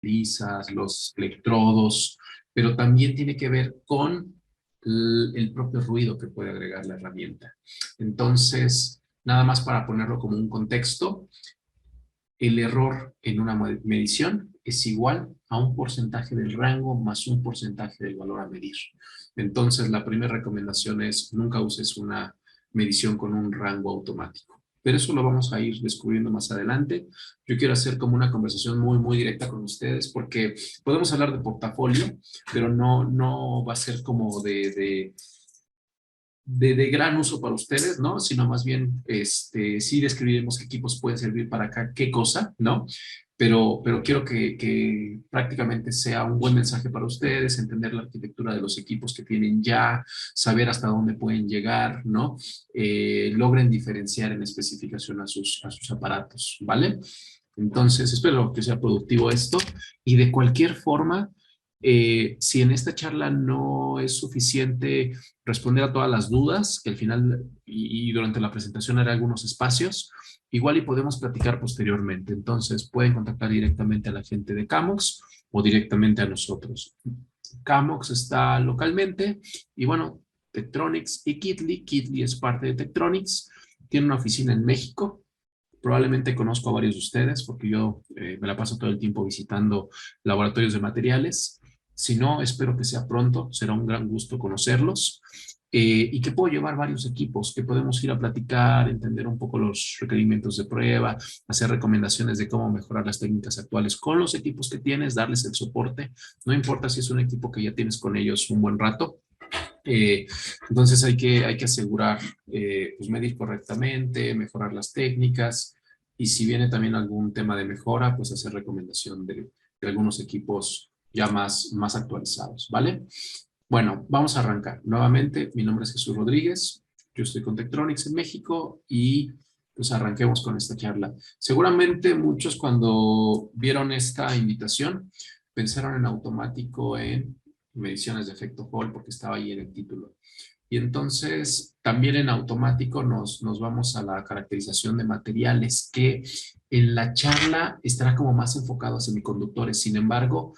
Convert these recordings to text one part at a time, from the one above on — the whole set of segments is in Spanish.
lisas, los electrodos, pero también tiene que ver con el propio ruido que puede agregar la herramienta. Entonces, nada más para ponerlo como un contexto, el error en una medición es igual a un porcentaje del rango más un porcentaje del valor a medir. Entonces, la primera recomendación es nunca uses una medición con un rango automático. Pero eso lo vamos a ir descubriendo más adelante. Yo quiero hacer como una conversación muy directa con ustedes porque podemos hablar de portafolio, pero no va a ser como de gran uso para ustedes, ¿no? Sino más bien, sí describiremos qué equipos pueden servir para acá, qué cosa, ¿no? Pero quiero que prácticamente sea un buen mensaje para ustedes, entender la arquitectura de los equipos que tienen ya, saber hasta dónde pueden llegar, ¿no? Logren diferenciar en especificación a sus aparatos, ¿vale? Entonces, espero que sea productivo esto y de cualquier forma, si en esta charla no es suficiente responder a todas las dudas, que al final y durante la presentación haré algunos espacios, igual y podemos platicar posteriormente. Entonces, pueden contactar directamente a la gente de Camox o directamente a nosotros. Camox está localmente y bueno, Tektronix y Kitly. Kitly es parte de Tektronix, tiene una oficina en México. Probablemente conozco a varios de ustedes porque yo me la paso todo el tiempo visitando laboratorios de materiales. Si no, espero que sea pronto. Será un gran gusto conocerlos. Y que puedo llevar varios equipos, que podemos ir a platicar, entender un poco los requerimientos de prueba, hacer recomendaciones de cómo mejorar las técnicas actuales con los equipos que tienes, darles el soporte. No importa si es un equipo que ya tienes con ellos un buen rato, eh, entonces hay que asegurar, pues medir correctamente, mejorar las técnicas y si viene también algún tema de mejora, pues hacer recomendación de algunos equipos ya más actualizados, ¿vale? Bueno, vamos a arrancar. Nuevamente, mi nombre es Jesús Rodríguez, yo estoy con Tektronix en México y pues arranquemos con esta charla. Seguramente muchos cuando vieron esta invitación pensaron en automático en mediciones de efecto Hall porque estaba ahí en el título. Y entonces también en automático nos vamos a la caracterización de materiales que en la charla estará como más enfocado a semiconductores. Sin embargo,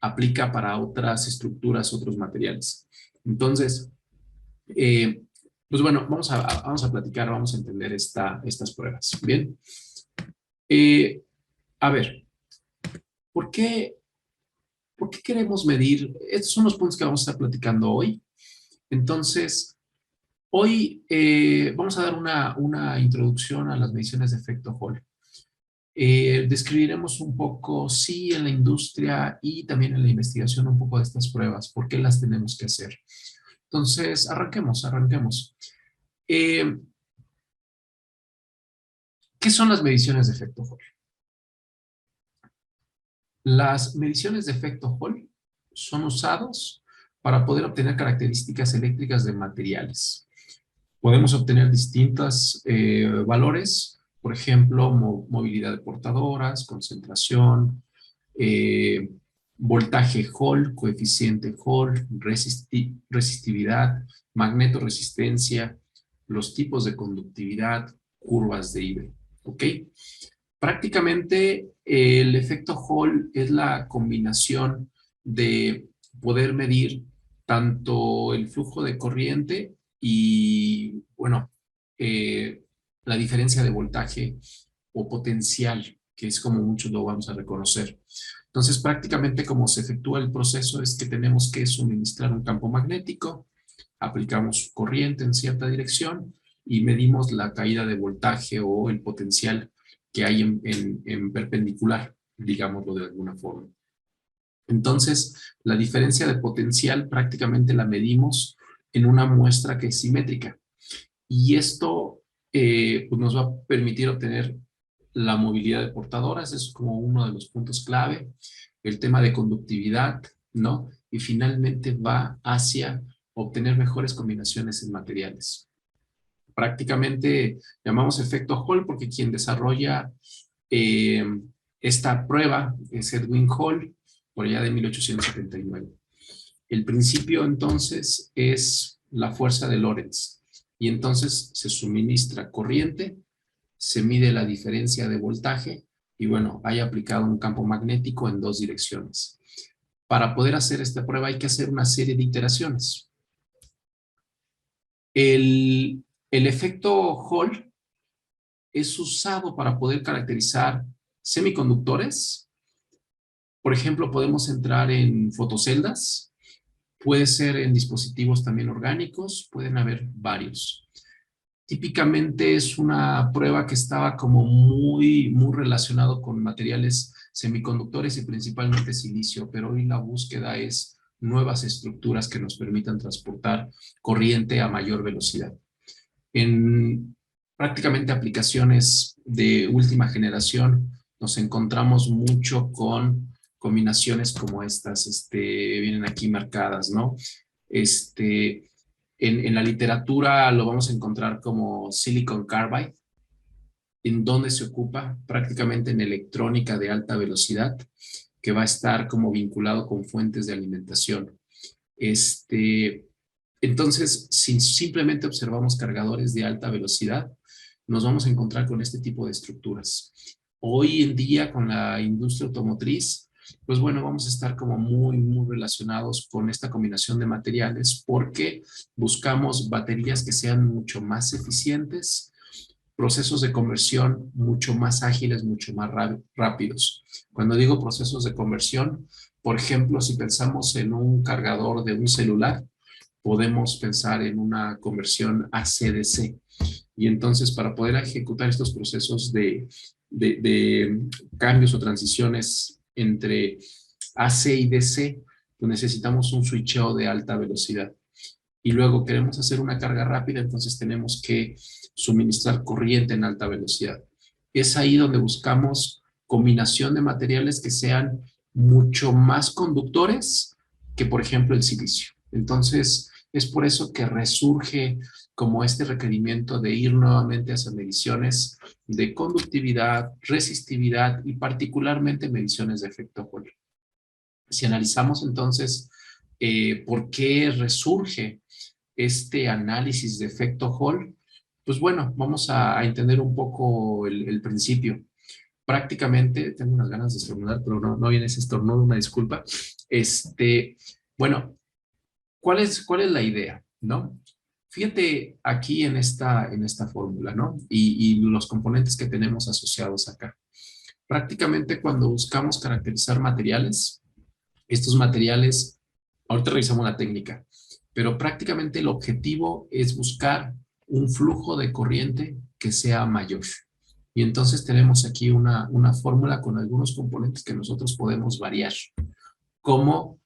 aplica para otras estructuras, otros materiales. Entonces, eh, pues bueno, vamos a platicar, vamos a entender estas pruebas. Bien. Eh, a ver, ¿por qué, ¿por qué queremos medir? Estos son los puntos que vamos a estar platicando hoy. Entonces, hoy vamos a dar una introducción a las mediciones de efecto Hall. Describiremos un poco, sí, en la industria y también en la investigación un poco de estas pruebas, por qué las tenemos que hacer. Entonces, arranquemos. Eh, ¿Qué son las mediciones de efecto Hall? Las mediciones de efecto Hall son usados para poder obtener características eléctricas de materiales. Podemos obtener distintos valores, por ejemplo, movilidad de portadoras, concentración, eh, voltaje Hall, coeficiente Hall, resistividad, magnetoresistencia, los tipos de conductividad, curvas de Ibe. ¿Ok? Prácticamente el efecto Hall es la combinación de poder medir tanto el flujo de corriente y, bueno, eh, la diferencia de voltaje o potencial, que es como muchos lo vamos a reconocer. Entonces, prácticamente como se efectúa el proceso es que tenemos que suministrar un campo magnético, aplicamos corriente en cierta dirección y medimos la caída de voltaje o el potencial que hay en perpendicular, digámoslo de alguna forma. Entonces, la diferencia de potencial prácticamente la medimos en una muestra que es simétrica. Y esto pues nos va a permitir obtener la movilidad de portadoras, es como uno de los puntos clave, el tema de conductividad, ¿no? Y finalmente va hacia obtener mejores combinaciones en materiales. Prácticamente llamamos efecto Hall porque quien desarrolla eh, esta prueba es Edwin Hall, por allá de 1879. El principio entonces es la fuerza de Lorentz y entonces se suministra corriente, se mide la diferencia de voltaje y bueno, haya aplicado un campo magnético en dos direcciones. Para poder hacer esta prueba hay que hacer una serie de iteraciones. El efecto Hall es usado para poder caracterizar semiconductores. Por ejemplo, podemos entrar en fotoceldas, puede ser en dispositivos también orgánicos, pueden haber varios. Típicamente es una prueba que estaba como muy relacionado con materiales semiconductores y principalmente silicio, pero hoy la búsqueda es nuevas estructuras que nos permitan transportar corriente a mayor velocidad. En prácticamente aplicaciones de última generación nos encontramos mucho con combinaciones como estas, vienen aquí marcadas, ¿no? En la literatura lo vamos a encontrar como silicon carbide, en donde se ocupa prácticamente en electrónica de alta velocidad, que va a estar como vinculado con fuentes de alimentación. Entonces, si simplemente observamos cargadores de alta velocidad, nos vamos a encontrar con este tipo de estructuras. Hoy en día, con la industria automotriz, pues bueno, vamos a estar como muy relacionados con esta combinación de materiales porque buscamos baterías que sean mucho más eficientes, procesos de conversión mucho más ágiles, mucho más rápidos. Cuando digo procesos de conversión, por ejemplo, si pensamos en un cargador de un celular, podemos pensar en una conversión AC-DC. Y entonces, para poder ejecutar estos procesos de cambios o transiciones entre AC y DC, pues necesitamos un switcheo de alta velocidad. Y luego queremos hacer una carga rápida, entonces tenemos que suministrar corriente en alta velocidad. Es ahí donde buscamos combinación de materiales que sean mucho más conductores que, por ejemplo, el silicio. Entonces, es por eso que resurge como este requerimiento de ir nuevamente a hacer mediciones de conductividad, resistividad y particularmente mediciones de efecto Hall. Si analizamos entonces por qué resurge este análisis de efecto Hall, pues bueno, vamos a entender un poco el principio. Prácticamente, tengo unas ganas de estornudar, pero no viene ese estornudo, una disculpa. Bueno, ¿cuál es la idea? ¿No? Fíjate aquí en esta fórmula, ¿no? Y los componentes que tenemos asociados acá. Prácticamente cuando buscamos caracterizar materiales, estos materiales, ahorita revisamos la técnica, pero prácticamente el objetivo es buscar un flujo de corriente que sea mayor. Y entonces tenemos aquí una fórmula con algunos componentes que nosotros podemos variar. ¿Cómo,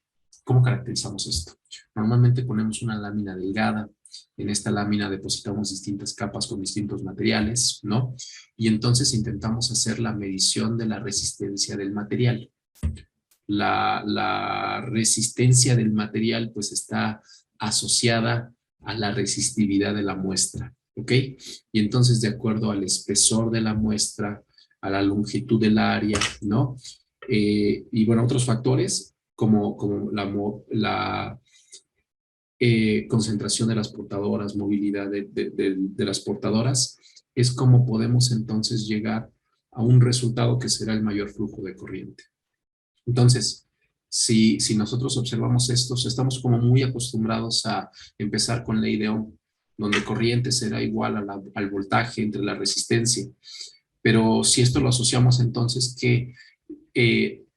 ¿Cómo caracterizamos esto? Normalmente ponemos una lámina delgada. En esta lámina depositamos distintas capas con distintos materiales, ¿no? Y entonces intentamos hacer la medición de la resistencia del material. La resistencia del material pues está asociada a la resistividad de la muestra, ¿ok? Y entonces de acuerdo al espesor de la muestra, a la longitud del área, ¿no? Y bueno, otros factores como la concentración de las portadoras, movilidad de las portadoras, es como podemos entonces llegar a un resultado que será el mayor flujo de corriente. Entonces, si nosotros observamos esto, estamos como muy acostumbrados a empezar con ley de Ohm, donde corriente será igual al voltaje entre la resistencia. Pero si esto lo asociamos entonces que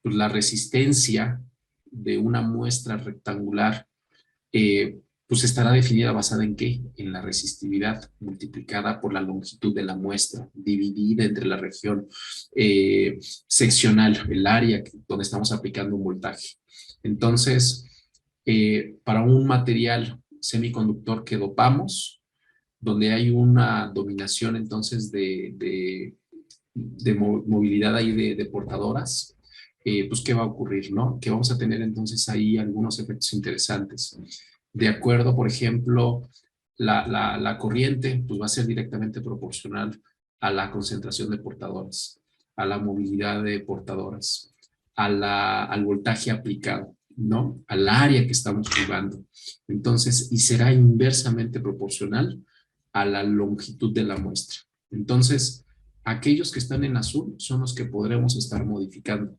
pues la resistencia de una muestra rectangular pues estará definida basada en qué? En la resistividad multiplicada por la longitud de la muestra, dividida entre la región seccional, el área donde estamos aplicando un voltaje. Entonces, para un material semiconductor que dopamos, donde hay una dominación entonces de movilidad ahí de portadoras, pues ¿qué va a ocurrir, no? Que vamos a tener entonces ahí algunos efectos interesantes. De acuerdo, por ejemplo, la corriente pues va a ser directamente proporcional a la concentración de portadoras, a la movilidad de portadoras, al voltaje aplicado, ¿no? Al área que estamos jugando. Entonces, y será inversamente proporcional a la longitud de la muestra. Entonces, Aquellos que están en azul son los que podremos estar modificando.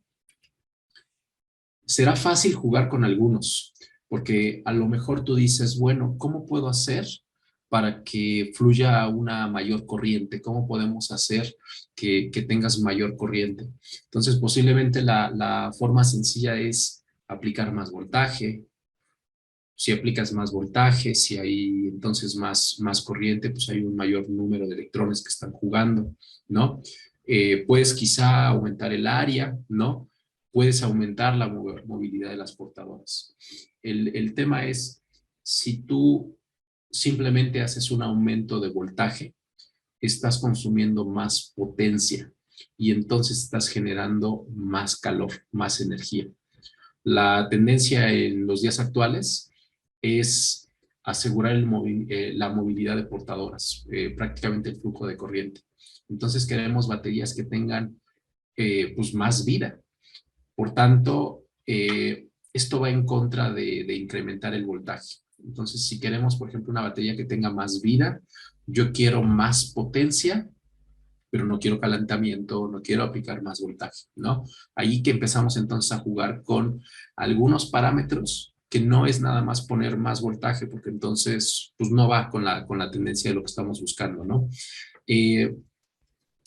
Será fácil jugar con algunos, porque a lo mejor tú dices, bueno, ¿cómo puedo hacer para que fluya una mayor corriente? ¿Cómo podemos hacer que tengas mayor corriente? Entonces, posiblemente la forma sencilla es aplicar más voltaje. Si aplicas más voltaje, si hay entonces más corriente, pues hay un mayor número de electrones que están jugando, ¿no? Puedes quizá aumentar el área, ¿no? Puedes aumentar la movilidad de las portadoras. El tema es, si tú simplemente haces un aumento de voltaje, estás consumiendo más potencia y entonces estás generando más calor, más energía. La tendencia en los días actuales es asegurar la movilidad de portadoras, prácticamente el flujo de corriente. Entonces queremos baterías que tengan pues más vida. Por tanto, esto va en contra de incrementar el voltaje. Entonces, si queremos, por ejemplo, una batería que tenga más vida, yo quiero más potencia, pero no quiero calentamiento, no quiero aplicar más voltaje, ¿no? Ahí que empezamos entonces a jugar con algunos parámetros que no es nada más poner más voltaje, porque entonces pues no va con la tendencia de lo que estamos buscando, ¿no? Eh,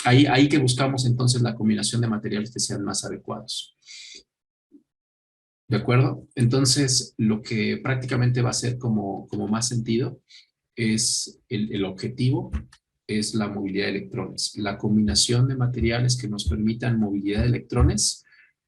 ahí que buscamos entonces la combinación de materiales que sean más adecuados. ¿De acuerdo? Entonces, lo que prácticamente va a ser como más sentido es el objetivo, es la movilidad de electrones, la combinación de materiales que nos permitan movilidad de electrones,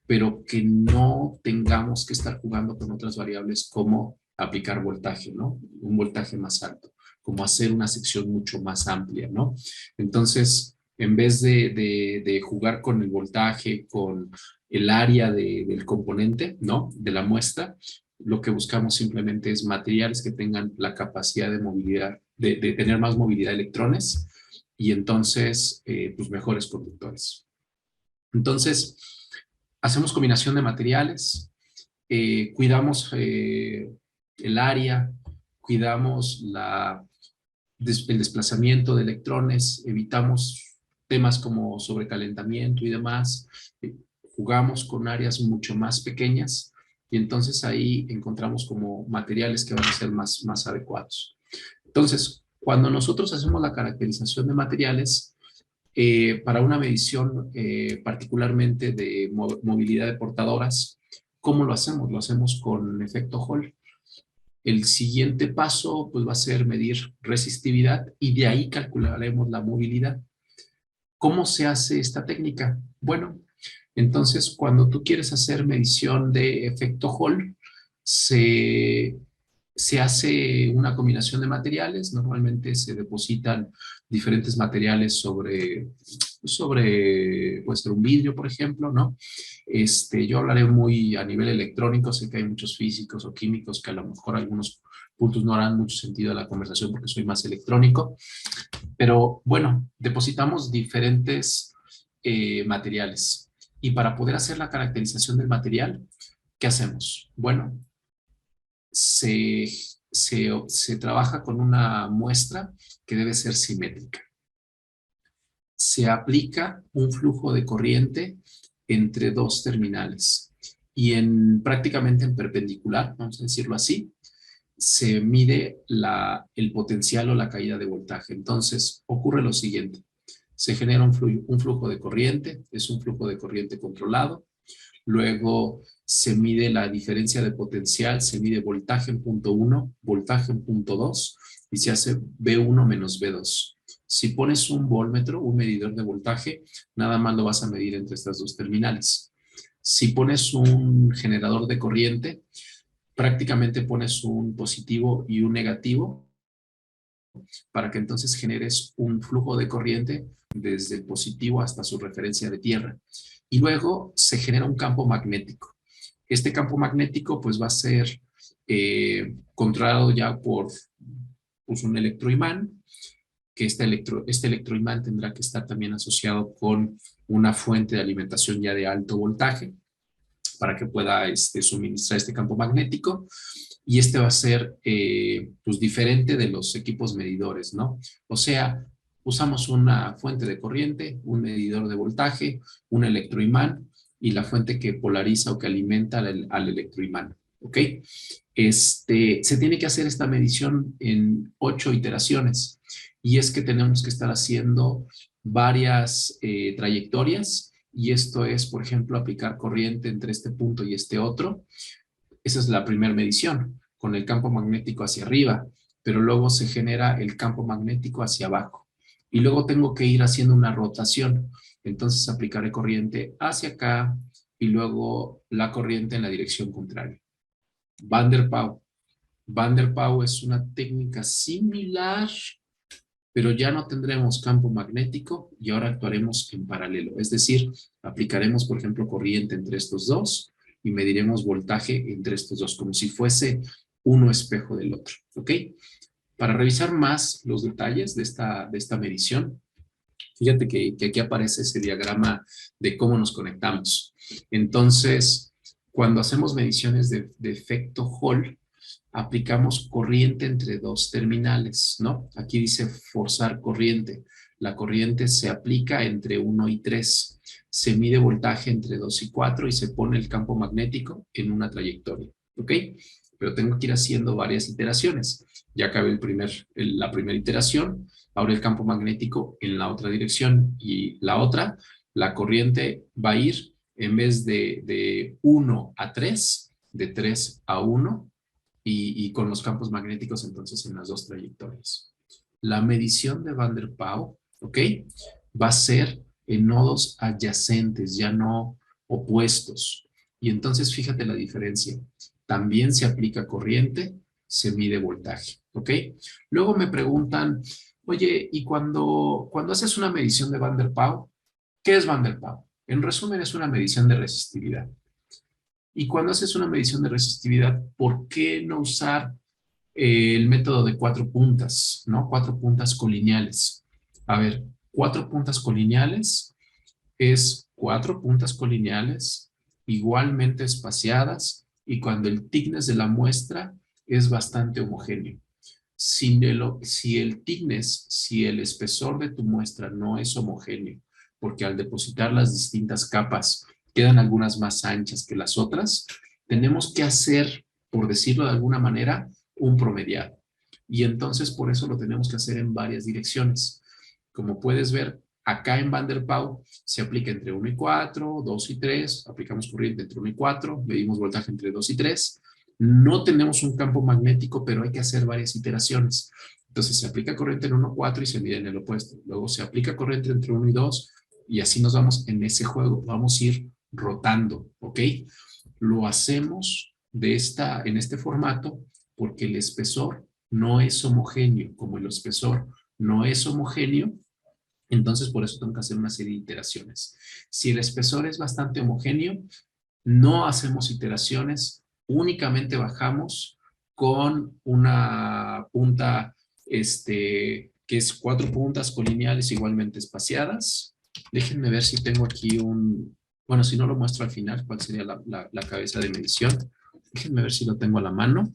pero que no tengamos que estar jugando con otras variables como aplicar voltaje, ¿no? Un voltaje más alto, como hacer una sección mucho más amplia, ¿no? Entonces, en vez de jugar con el voltaje, con el área del componente, ¿no? De la muestra, lo que buscamos simplemente es materiales que tengan la capacidad de movilidad, de tener más movilidad de electrones y entonces, pues mejores conductores. Entonces, hacemos combinación de materiales, cuidamos el área, cuidamos el desplazamiento de electrones, evitamos temas como sobrecalentamiento y demás, jugamos con áreas mucho más pequeñas y entonces ahí encontramos como materiales que van a ser más adecuados. Entonces, cuando nosotros hacemos la caracterización de materiales, para una medición particularmente de movilidad de portadoras, ¿cómo lo hacemos? Lo hacemos con efecto Hall. El siguiente paso pues, va a ser medir resistividad y de ahí calcularemos la movilidad. ¿Cómo se hace esta técnica? Bueno, entonces cuando tú quieres hacer medición de efecto Hall, se, se hace una combinación de materiales. Normalmente se depositan diferentes materiales puede ser un vidrio, por ejemplo, ¿no? Yo hablaré muy a nivel electrónico, sé que hay muchos físicos o químicos que a lo mejor algunos puntos no harán mucho sentido a la conversación porque soy más electrónico, pero bueno, depositamos diferentes materiales y para poder hacer la caracterización del material, ¿qué hacemos? Bueno, se, se trabaja con una muestra que debe ser simétrica. Se aplica un flujo de corriente entre dos terminales y prácticamente en perpendicular, vamos a decirlo así, se mide el potencial o la caída de voltaje. Entonces, ocurre lo siguiente. Se genera un flujo de corriente, es un flujo de corriente controlado. Luego se mide la diferencia de potencial, se mide voltaje en punto 1, voltaje en punto 2 y se hace V1 menos V2. Si pones un voltmetro, un medidor de voltaje, nada más lo vas a medir entre estas dos terminales. Si pones un generador de corriente, prácticamente pones un positivo y un negativo para que entonces generes un flujo de corriente desde el positivo hasta su referencia de tierra. Y luego se genera un campo magnético. Este campo magnético pues va a ser controlado ya por pues, un electroimán, que este electroimán tendrá que estar también asociado con una fuente de alimentación ya de alto voltaje para que pueda suministrar este campo magnético y este va a ser pues diferente de los equipos medidores, ¿no? O sea, Usamos una fuente de corriente, un medidor de voltaje, un electroimán y la fuente que polariza o que alimenta al electroimán. ¿Ok? Se tiene que hacer esta medición en 8 iteraciones y es que tenemos que estar haciendo varias trayectorias y esto es, por ejemplo, aplicar corriente entre este punto y este otro. Esa es la primera medición, con el campo magnético hacia arriba, pero luego se genera el campo magnético hacia abajo. Y luego tengo que ir haciendo una rotación. Entonces aplicaré corriente hacia acá y luego la corriente en la dirección contraria. Van der Pau. Van der Pau es una técnica similar, pero ya no tendremos campo magnético y ahora actuaremos en paralelo. Es decir, aplicaremos, por ejemplo, corriente entre estos dos y mediremos voltaje entre estos dos, como si fuese uno espejo del otro. ¿Ok? Para revisar más los detalles de esta medición, fíjate que aquí aparece ese diagrama de cómo nos conectamos. Entonces, cuando hacemos mediciones de efecto Hall, aplicamos corriente entre dos terminales, ¿no? Aquí dice forzar corriente. La corriente se aplica entre 1 y 3. Se mide voltaje entre 2 y 4 y se pone el campo magnético en una trayectoria, ¿ok? Pero tengo que ir haciendo varias iteraciones. Ya acabé la primera iteración, ahora el campo magnético en la otra dirección y la otra, la corriente va a ir en vez de 1 a 3, de 3 a 1, y con los campos magnéticos entonces en las dos trayectorias. La medición de Van der Pau, ¿ok? Va a ser en nodos adyacentes, ya no opuestos. Y entonces fíjate la diferencia. También se aplica corriente, se mide voltaje, ¿ok? Luego me preguntan, oye, ¿y cuando haces una medición de Van der Pau, qué es Van der Pau? En resumen, es una medición de resistividad. Y cuando haces una medición de resistividad, ¿por qué no usar el método de 4 puntas, ¿no? 4 puntas colineales. A ver, 4 puntas colineales es 4 puntas colineales igualmente espaciadas y cuando el thickness de la muestra es bastante homogéneo. Si el espesor de tu muestra no es homogéneo, porque al depositar las distintas capas quedan algunas más anchas que las otras, tenemos que hacer, por decirlo de alguna manera, un promediado. Y entonces por eso lo tenemos que hacer en varias direcciones. Como puedes ver, acá en Van der Pau se aplica entre 1 y 4, 2 y 3, aplicamos corriente entre 1 y 4, medimos voltaje entre 2 y 3. No tenemos un campo magnético, pero hay que hacer varias iteraciones. Entonces se aplica corriente en 1, 4 y se mide en el opuesto. Luego se aplica corriente entre 1 y 2 y así nos vamos en ese juego. Vamos a ir rotando, ¿ok? Lo hacemos en este formato porque el espesor no es homogéneo. Como el espesor no es homogéneo, entonces por eso tengo que hacer una serie de iteraciones. Si el espesor es bastante homogéneo, no hacemos iteraciones, únicamente bajamos con una punta, que es 4 puntas colineales igualmente espaciadas. Déjenme ver si tengo aquí bueno, si no lo muestro al final, cuál sería la cabeza de medición. Déjenme ver si lo tengo a la mano.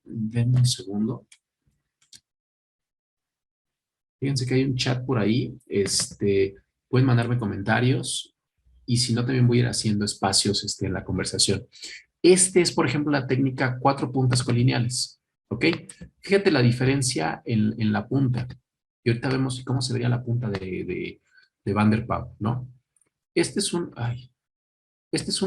Denme un segundo. Fíjense que hay un chat por ahí. Pueden mandarme comentarios y si no, también voy a ir haciendo espacios en la conversación. Es, por ejemplo, la técnica 4 puntas colineales. ¿Ok? Fíjate la diferencia en la punta. Y ahorita vemos cómo se vería la punta de Van der Pau, ¿no? Este es un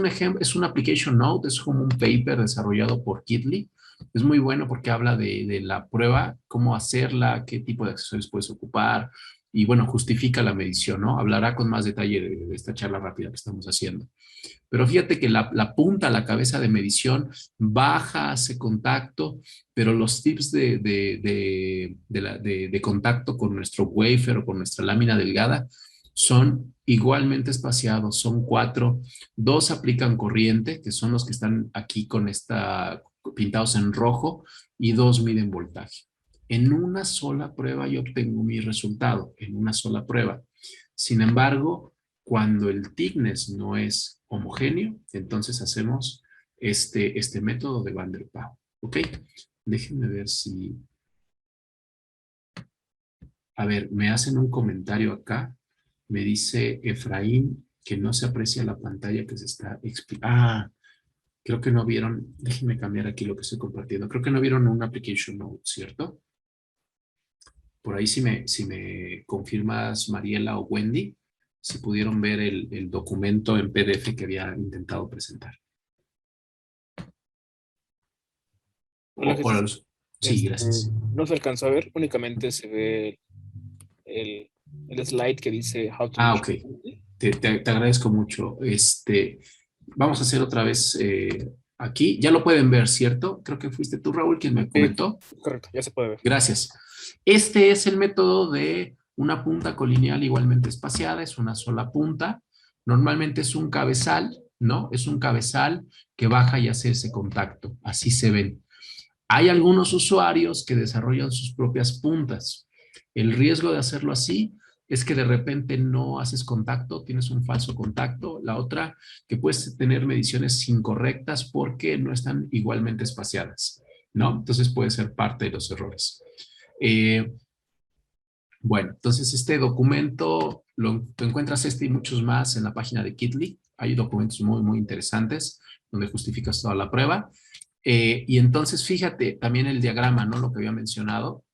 ejemplo, es un application note, es como un paper desarrollado por Kitley. Es muy bueno porque habla de la prueba, cómo hacerla, qué tipo de accesorios puedes ocupar y bueno, justifica la medición, ¿no? Hablará con más detalle de esta charla rápida que estamos haciendo. Pero fíjate que la punta, la cabeza de medición, baja, hace contacto, pero los tips de contacto con nuestro wafer o con nuestra lámina delgada son igualmente espaciados, son 4. 2 aplican corriente, que son los que están aquí con pintados en rojo, y 2 miden voltaje. En una sola prueba yo obtengo mi resultado, en una sola prueba. Sin embargo, cuando el thickness no es homogéneo, entonces hacemos este método de Van der Pau. ¿Ok? Déjenme ver si A ver, me hacen un comentario acá. Me dice Efraín que no se aprecia la pantalla que se está explicando. Ah, creo que no vieron. Déjenme cambiar aquí lo que estoy compartiendo. Creo que no vieron un application note, ¿cierto? Por ahí si me confirmas, Mariela o Wendy, si pudieron ver el documento en PDF que había intentado presentar. Hola Hola, Jesús. Luz. Sí, gracias. No se alcanzó a ver, únicamente se ve el, el slide que dice How to Ah, Measure. ok. Te agradezco mucho. Vamos a hacer otra vez aquí. Ya lo pueden ver, ¿cierto? Creo que fuiste tú, Raúl, quien me Sí, comentó. correcto, ya se puede ver. Gracias. Este es el método de una punta colineal igualmente espaciada, es una sola punta. Normalmente es un cabezal, ¿no? Es un cabezal que baja y hace ese contacto. Así se ven. Hay algunos usuarios que desarrollan sus propias puntas. El riesgo de hacerlo así es que de repente no haces contacto, tienes un falso contacto. La otra, que puedes tener mediciones incorrectas porque no están igualmente espaciadas, ¿no? Entonces puede ser parte de los errores. Eh, bueno, entonces este documento lo encuentras y muchos más en la página de Kitly. Hay documentos muy, muy interesantes donde justificas toda la prueba. Y entonces fíjate también el diagrama, ¿no? Lo que había mencionado.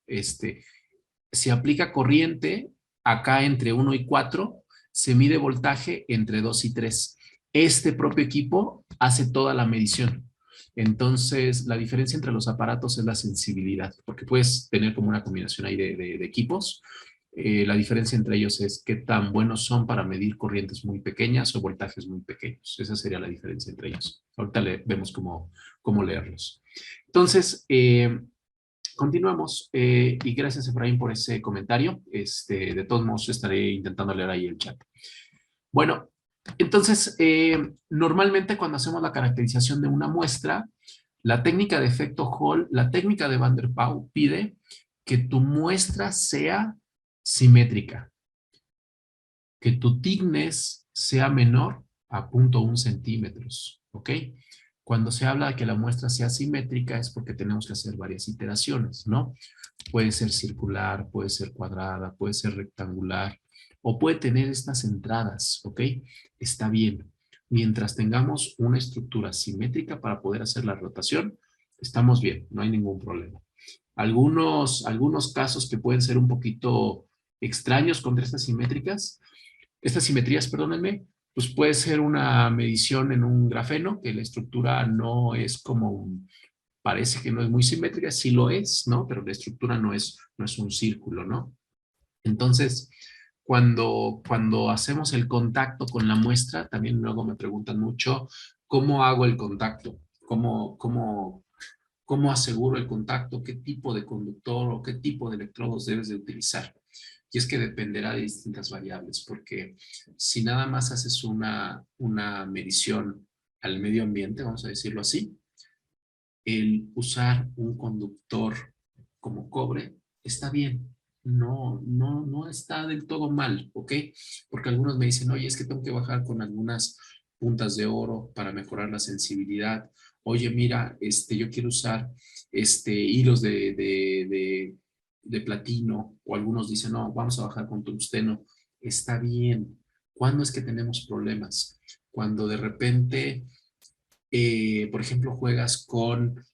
Se aplica corriente acá entre 1 y 4, se mide voltaje entre 2 y 3. Este propio equipo hace toda la medición. Entonces, la diferencia entre los aparatos es la sensibilidad, porque puedes tener como una combinación ahí de equipos. La diferencia entre ellos es qué tan buenos son para medir corrientes muy pequeñas o voltajes muy pequeños. Esa sería la diferencia entre ellos. Ahorita vemos cómo leerlos. Entonces, continuamos y gracias, Efraín, por ese comentario. De todos modos, estaré intentando leer ahí el chat. Bueno, entonces, normalmente cuando hacemos la caracterización de una muestra, la técnica de efecto Hall, la técnica de Van der Pau pide que tu muestra sea simétrica, que tu thickness sea menor a 0.1 centímetros, ¿ok? Cuando se habla de que la muestra sea simétrica es porque tenemos que hacer varias iteraciones, ¿no? Puede ser circular, puede ser cuadrada, puede ser rectangular o puede tener estas entradas, ¿ok? Está bien. Mientras tengamos una estructura simétrica para poder hacer la rotación, estamos bien, no hay ningún problema. Algunos casos que pueden ser un poquito extraños contra estas simetrías, perdónenme, pues puede ser una medición en un grafeno, que la estructura no es como parece que no es muy simétrica, sí lo es, ¿no? Pero la estructura no es un círculo, ¿no? Entonces, cuando hacemos el contacto con la muestra, también luego me preguntan mucho, ¿cómo hago el contacto? ¿Cómo aseguro el contacto? ¿Qué tipo de conductor o qué tipo de electrodos debes de utilizar? Y es que dependerá de distintas variables, porque si nada más haces una medición al medio ambiente, vamos a decirlo así, el usar un conductor como cobre está bien. No está del todo mal, ¿ok? Porque algunos me dicen, oye, es que tengo que bajar con algunas puntas de oro para mejorar la sensibilidad. Oye, mira, yo quiero usar hilos de platino, o algunos dicen, no, vamos a bajar con tungsteno. Está bien. ¿Cuándo es que tenemos problemas? Cuando de repente por ejemplo, juegas con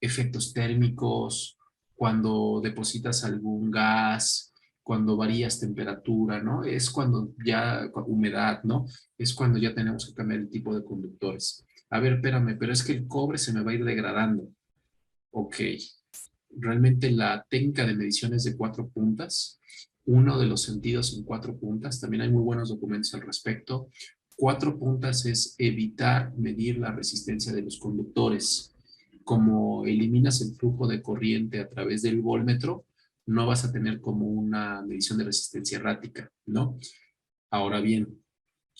efectos térmicos, cuando depositas algún gas, cuando varías temperatura, ¿no? Es cuando ya, humedad, ¿no? Es cuando ya tenemos que cambiar el tipo de conductores. A ver, espérame, pero es que el cobre se me va a ir degradando. Ok, realmente la técnica de medición es de 4 puntas. Uno de los sentidos en 4 puntas, también hay muy buenos documentos al respecto. 4 puntas es evitar medir la resistencia de los conductores. Como eliminas el flujo de corriente a través del voltmetro, no vas a tener como una medición de resistencia errática, ¿no? Ahora bien,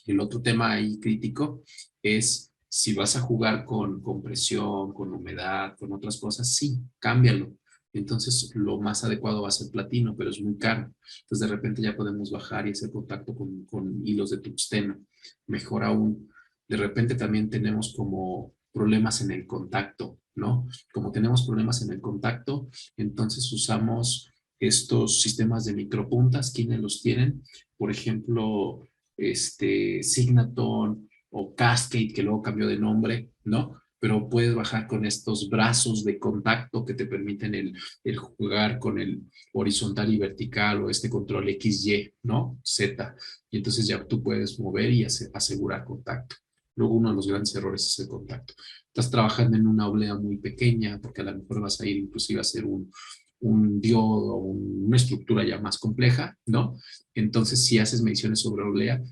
el otro tema ahí crítico es si vas a jugar con presión, con humedad, con otras cosas, sí, cámbialo. Entonces, lo más adecuado va a ser platino, pero es muy caro. Entonces, de repente ya podemos bajar y hacer contacto con hilos de tungsteno. Mejor aún, de repente también tenemos como problemas en el contacto, ¿no? Como tenemos problemas en el contacto, entonces usamos estos sistemas de micropuntas, ¿quiénes los tienen? Por ejemplo, Signaton o Cascade, que luego cambió de nombre, ¿no? Pero puedes bajar con estos brazos de contacto que te permiten el jugar con el horizontal y vertical o este control XY, ¿no? Z. Y entonces ya tú puedes mover y asegurar contacto. Luego uno de los grandes errores es el contacto. Estás trabajando en una oblea muy pequeña porque a lo mejor vas a ir inclusive a hacer un diodo, una estructura ya más compleja, ¿no? Entonces, si haces mediciones sobre oblea,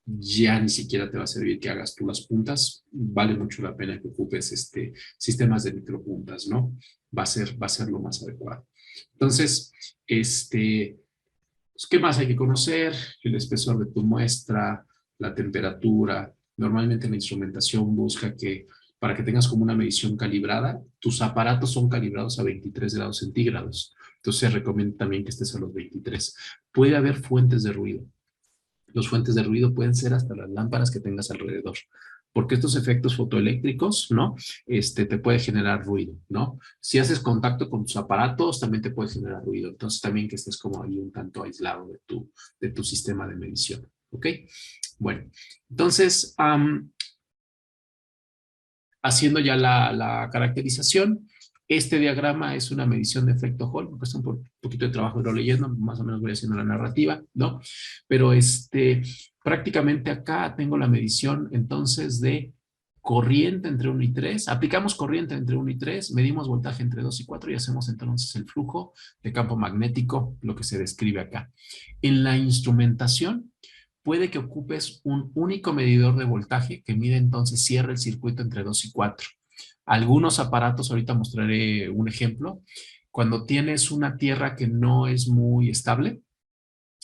ya ni siquiera te va a servir que hagas tú las puntas. Vale mucho la pena que ocupes sistemas de micropuntas, ¿no? Va a ser lo más adecuado. Entonces, pues, ¿qué más hay que conocer? El espesor de tu muestra, la temperatura. Normalmente la instrumentación busca que para que tengas como una medición calibrada, tus aparatos son calibrados a 23 grados centígrados. Entonces se recomienda también que estés a los 23. Puede haber fuentes de ruido. Los fuentes de ruido pueden ser hasta las lámparas que tengas alrededor, porque estos efectos fotoeléctricos, ¿no? Te puede generar ruido, ¿no? Si haces contacto con tus aparatos, también te puede generar ruido. Entonces, también que estés como ahí un tanto aislado de tu sistema de medición, ¿ok? Bueno, entonces, haciendo ya la caracterización, este diagrama es una medición de efecto Hall, me cuesta un poquito de trabajo irlo leyendo, más o menos voy haciendo la narrativa, ¿no? Pero prácticamente acá tengo la medición entonces de corriente entre 1 y 3, aplicamos corriente entre 1 y 3, medimos voltaje entre 2 y 4 y hacemos entonces el flujo de campo magnético, lo que se describe acá. En la instrumentación, puede que ocupes un único medidor de voltaje que mide entonces, cierra el circuito entre 2 y 4. Algunos aparatos, ahorita mostraré un ejemplo, cuando tienes una tierra que no es muy estable,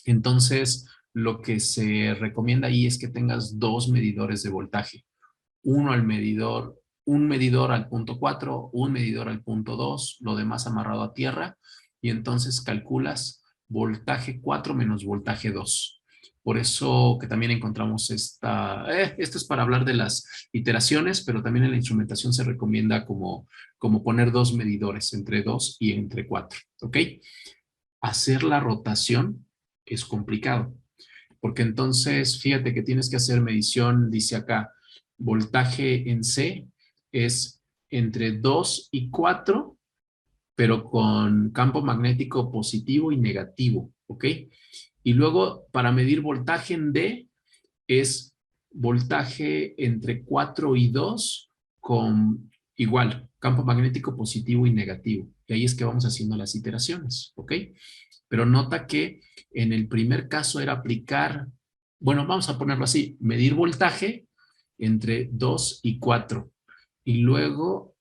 entonces lo que se recomienda ahí es que tengas dos medidores de voltaje. Uno al medidor, un medidor al punto 4, un medidor al punto 2, lo demás amarrado a tierra, y entonces calculas voltaje 4 menos voltaje 2. Por eso que también encontramos esto es para hablar de las iteraciones, pero también en la instrumentación se recomienda como poner dos medidores, entre 2 y entre 4, ¿ok? Hacer la rotación es complicado, porque entonces fíjate que tienes que hacer medición, dice acá, voltaje en C es entre 2 y 4, pero con campo magnético positivo y negativo, ¿ok? Y luego para medir voltaje en D es voltaje entre 4 y 2 con igual, campo magnético positivo y negativo. Y ahí es que vamos haciendo las iteraciones, ¿ok? Pero nota que en el primer caso era aplicar, bueno, vamos a ponerlo así, medir voltaje entre 2 y 4 y luego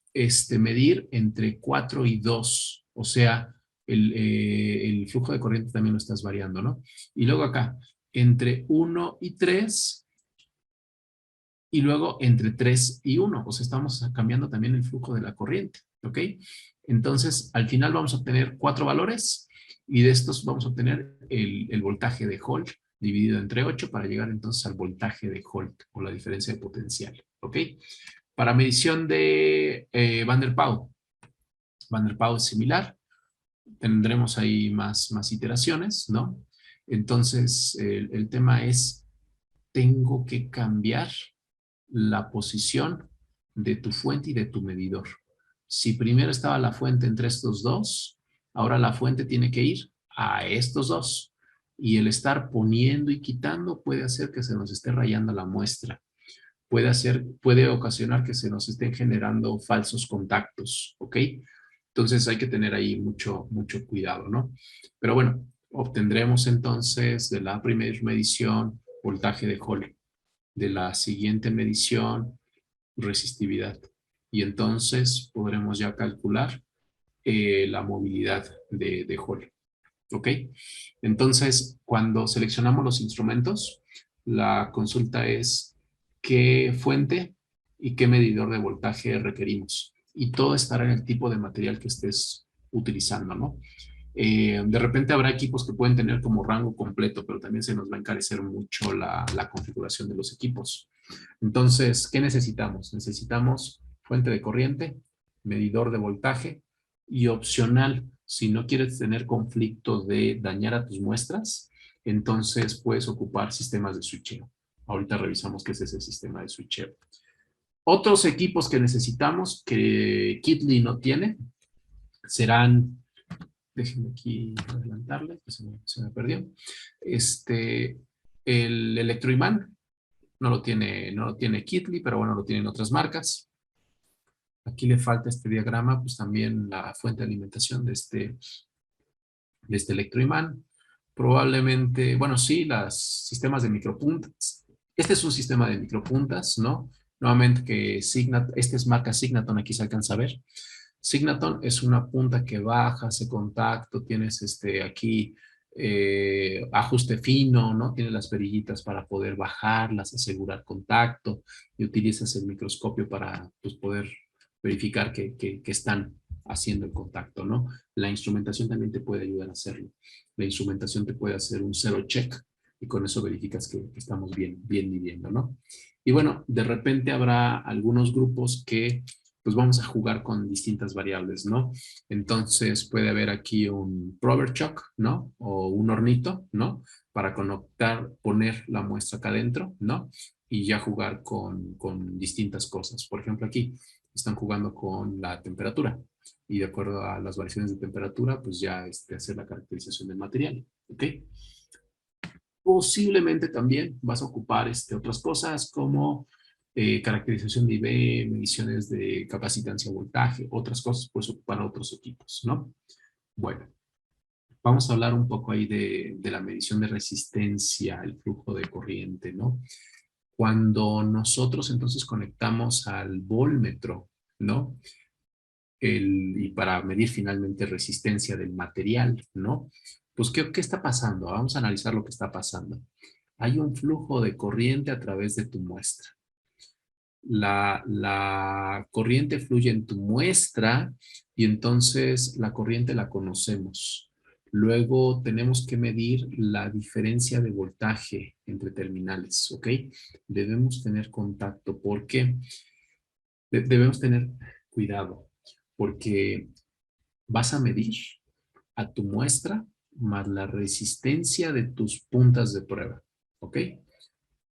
medir entre 4 y 2, o sea, el flujo de corriente también lo estás variando, ¿no? Y luego acá, entre 1 y 3 y luego entre 3 y 1, o sea, estamos cambiando también el flujo de la corriente, ¿ok? Entonces, al final vamos a obtener 4 valores y de estos vamos a obtener el voltaje de Holt dividido entre 8 para llegar entonces al voltaje de Holt o la diferencia de potencial, ¿ok? Para medición de Van der Pau. Van der Pau es similar. Tendremos ahí más iteraciones, ¿no? Entonces, el tema es, tengo que cambiar la posición de tu fuente y de tu medidor. Si primero estaba la fuente entre estos dos, ahora la fuente tiene que ir a estos dos. Y el estar poniendo y quitando puede hacer que se nos esté rayando la muestra. Puede ocasionar que se nos estén generando falsos contactos, ¿ok? Entonces hay que tener ahí mucho cuidado, ¿no? Pero bueno, obtendremos entonces de la primera medición voltaje de Hall, de la siguiente medición resistividad. Y entonces podremos ya calcular la movilidad de Hall. ¿Ok? Entonces, cuando seleccionamos los instrumentos, la consulta es qué fuente y qué medidor de voltaje requerimos. Y todo estará en el tipo de material que estés utilizando, ¿no? De repente habrá equipos que pueden tener como rango completo, pero también se nos va a encarecer mucho la configuración de los equipos. Entonces, ¿qué necesitamos? Necesitamos fuente de corriente, medidor de voltaje y opcional, Si no quieres tener conflicto de dañar a tus muestras, entonces puedes ocupar sistemas de switcheo. Ahorita revisamos qué es ese sistema de switcheo. Otros equipos que necesitamos que Kitly no tiene serán, déjenme aquí adelantarle, que se me perdió, el electroimán. No lo tiene Kitly, pero bueno, lo tienen otras marcas. Aquí le falta este diagrama, pues también la fuente de alimentación de este electroimán. Probablemente, bueno, sí, los sistemas de micropuntas. Este es un sistema de micropuntas, ¿no? Nuevamente que este es marca Signaton, aquí se alcanza a ver. Signaton es una punta que baja, hace contacto, tienes aquí ajuste fino, ¿no? Tiene las perillitas para poder bajarlas, asegurar contacto y utilizas el microscopio para pues, poder verificar que están haciendo el contacto, ¿no? La instrumentación también te puede ayudar a hacerlo. La instrumentación te puede hacer un zero check y con eso verificas que estamos bien midiendo, ¿no? Y bueno, de repente habrá algunos grupos que pues vamos a jugar con distintas variables, ¿no? Entonces puede haber aquí un prober chuck, ¿no? O un hornito, ¿no? Para conectar, poner la muestra acá adentro, ¿no? Y ya jugar con distintas cosas. Por ejemplo, aquí están jugando con la temperatura y de acuerdo a las variaciones de temperatura, pues ya hacer la caracterización del material, ¿ok? Posiblemente también vas a ocupar otras cosas como caracterización de IV, mediciones de capacitancia voltaje, otras cosas puedes ocupar otros equipos, ¿no? Bueno, vamos a hablar un poco ahí de la medición de resistencia, el flujo de corriente, ¿no? Cuando nosotros entonces conectamos al voltmetro, ¿no? Y para medir finalmente resistencia del material, ¿no? Pues, ¿qué está pasando? Vamos a analizar lo que está pasando. Hay un flujo de corriente a través de tu muestra. La corriente fluye en tu muestra y entonces la corriente la conocemos. Luego tenemos que medir la diferencia de voltaje entre terminales, ¿ok? Debemos tener contacto porque debemos tener cuidado porque vas a medir a tu muestra más la resistencia de tus puntas de prueba, ¿ok?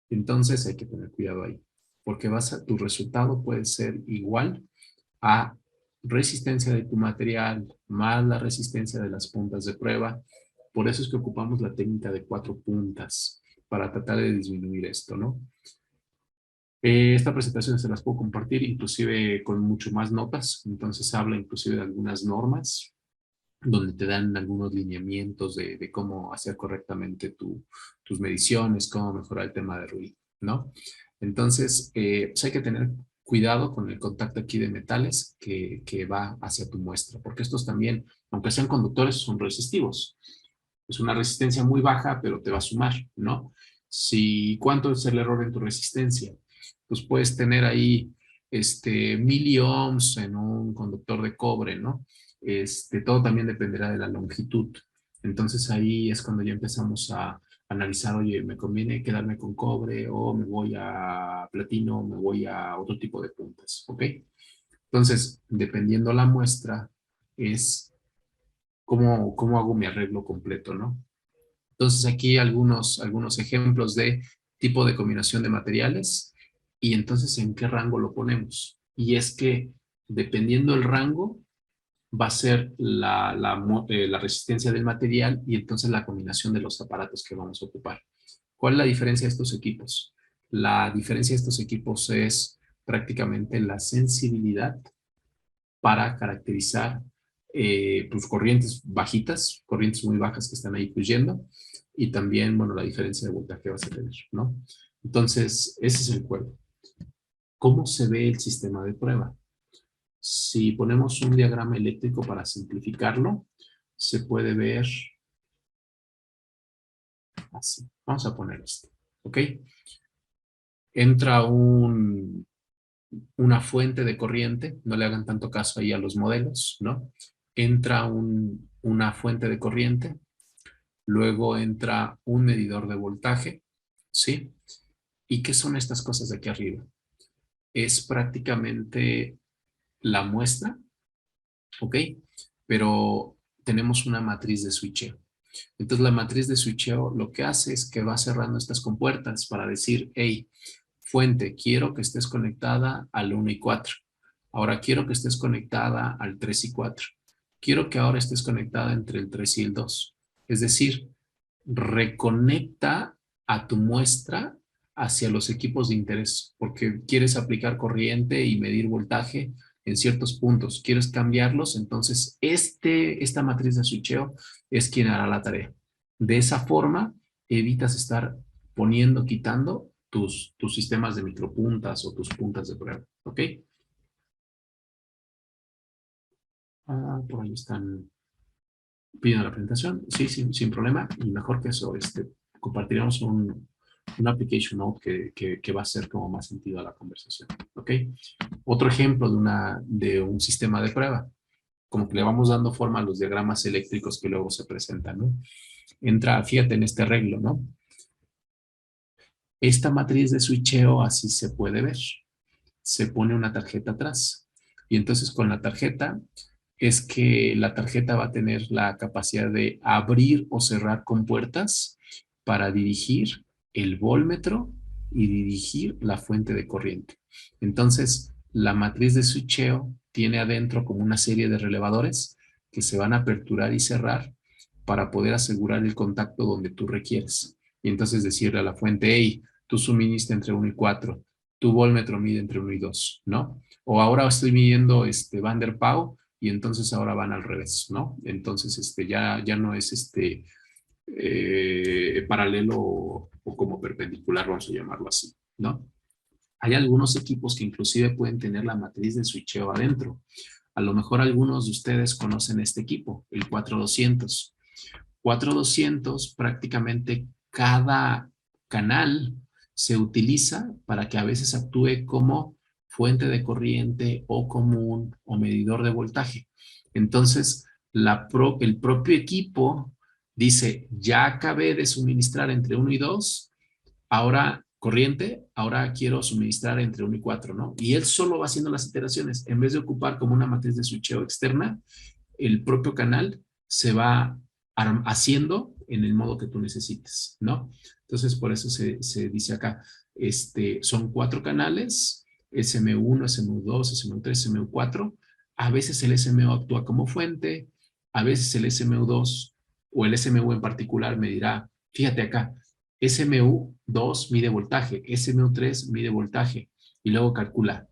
Entonces hay que tener cuidado ahí, porque tu resultado puede ser igual a resistencia de tu material más la resistencia de las puntas de prueba. Por eso es que ocupamos la técnica de 4 puntas para tratar de disminuir esto, ¿no? Esta presentación se las puedo compartir inclusive con mucho más notas, entonces habla inclusive de algunas normas donde te dan algunos lineamientos de cómo hacer correctamente tus mediciones, cómo mejorar el tema de ruido, ¿no? Entonces, pues hay que tener cuidado con el contacto aquí de metales que va hacia tu muestra, porque estos también, aunque sean conductores, son resistivos. Es una resistencia muy baja, pero te va a sumar, ¿no? ¿Cuánto es el error en tu resistencia? Pues puedes tener ahí 1000 ohms en un conductor de cobre, ¿no? Todo también dependerá de la longitud. Entonces ahí es cuando ya empezamos a analizar, oye, ¿me conviene quedarme con cobre o me voy a platino o me voy a otro tipo de puntas? ¿Ok? Entonces, dependiendo la muestra, es cómo hago mi arreglo completo, ¿no? Entonces aquí algunos ejemplos de tipo de combinación de materiales y entonces en qué rango lo ponemos. Y es que dependiendo el rango, va a ser la resistencia del material y entonces la combinación de los aparatos que vamos a ocupar. ¿Cuál es la diferencia de estos equipos? La diferencia de estos equipos es prácticamente la sensibilidad para caracterizar pues, corrientes bajitas, corrientes muy bajas que están ahí fluyendo y también, bueno, la diferencia de voltaje que vas a tener, ¿no? Entonces, ese es el juego. ¿Cómo se ve el sistema de prueba? Si ponemos un diagrama eléctrico para simplificarlo, se puede ver así. Vamos a poner esto, ¿ok? Entra una fuente de corriente, no le hagan tanto caso ahí a los modelos, ¿no? Entra una fuente de corriente, luego entra un medidor de voltaje, ¿sí? ¿Y qué son estas cosas de aquí arriba? Es prácticamente la muestra, ¿ok? Pero tenemos una matriz de switcheo. Entonces la matriz de switcheo lo que hace es que va cerrando estas compuertas para decir, hey, fuente, quiero que estés conectada al 1 y 4. Ahora quiero que estés conectada al 3 y 4. Quiero que ahora estés conectada entre el 3 y el 2. Es decir, reconecta a tu muestra hacia los equipos de interés, porque quieres aplicar corriente y medir voltaje en ciertos puntos. Quieres cambiarlos, entonces esta matriz de switcheo es quien hará la tarea. De esa forma, evitas estar poniendo, quitando tus sistemas de micropuntas o tus puntas de prueba. ¿Ok? Por ahí están pidiendo la presentación. Sí, sin problema. Y mejor que eso, compartiremos un application note que va a hacer como más sentido a la conversación. ¿Ok? Otro ejemplo de un sistema de prueba. Como que le vamos dando forma a los diagramas eléctricos que luego se presentan, ¿no? Entra, fíjate en este arreglo, ¿no? Esta matriz de switcheo así se puede ver. Se pone una tarjeta atrás. Y entonces con la tarjeta es que la tarjeta va a tener la capacidad de abrir o cerrar compuertas para dirigir el voltmetro y dirigir la fuente de corriente. Entonces, la matriz de switcheo tiene adentro como una serie de relevadores que se van a aperturar y cerrar para poder asegurar el contacto donde tú requieres. Y entonces decirle a la fuente, hey, tú suministras entre 1 y 4, tu voltmetro mide entre 1 y 2, ¿no? O ahora estoy midiendo Van der Pau y entonces ahora van al revés, ¿no? Entonces ya no es paralelo o como perpendicular, vamos a llamarlo así, ¿no? Hay algunos equipos que inclusive pueden tener la matriz de switcheo adentro. A lo mejor algunos de ustedes conocen este equipo, el 4200. 4200 prácticamente cada canal se utiliza para que a veces actúe como fuente de corriente o común o medidor de voltaje. Entonces, el propio equipo dice, ya acabé de suministrar entre 1 y 2, ahora corriente, ahora quiero suministrar entre 1 y 4, ¿no? Y él solo va haciendo las iteraciones. En vez de ocupar como una matriz de switcheo externa, el propio canal se va haciendo en el modo que tú necesites, ¿no? Entonces, por eso se dice acá, son 4 canales, SM1, SM2, SM3, SM4. A veces el SMU actúa como fuente, a veces el SMU2 o el SMU en particular me dirá, fíjate acá, SMU2 mide voltaje, SMU3 mide voltaje, y luego calcula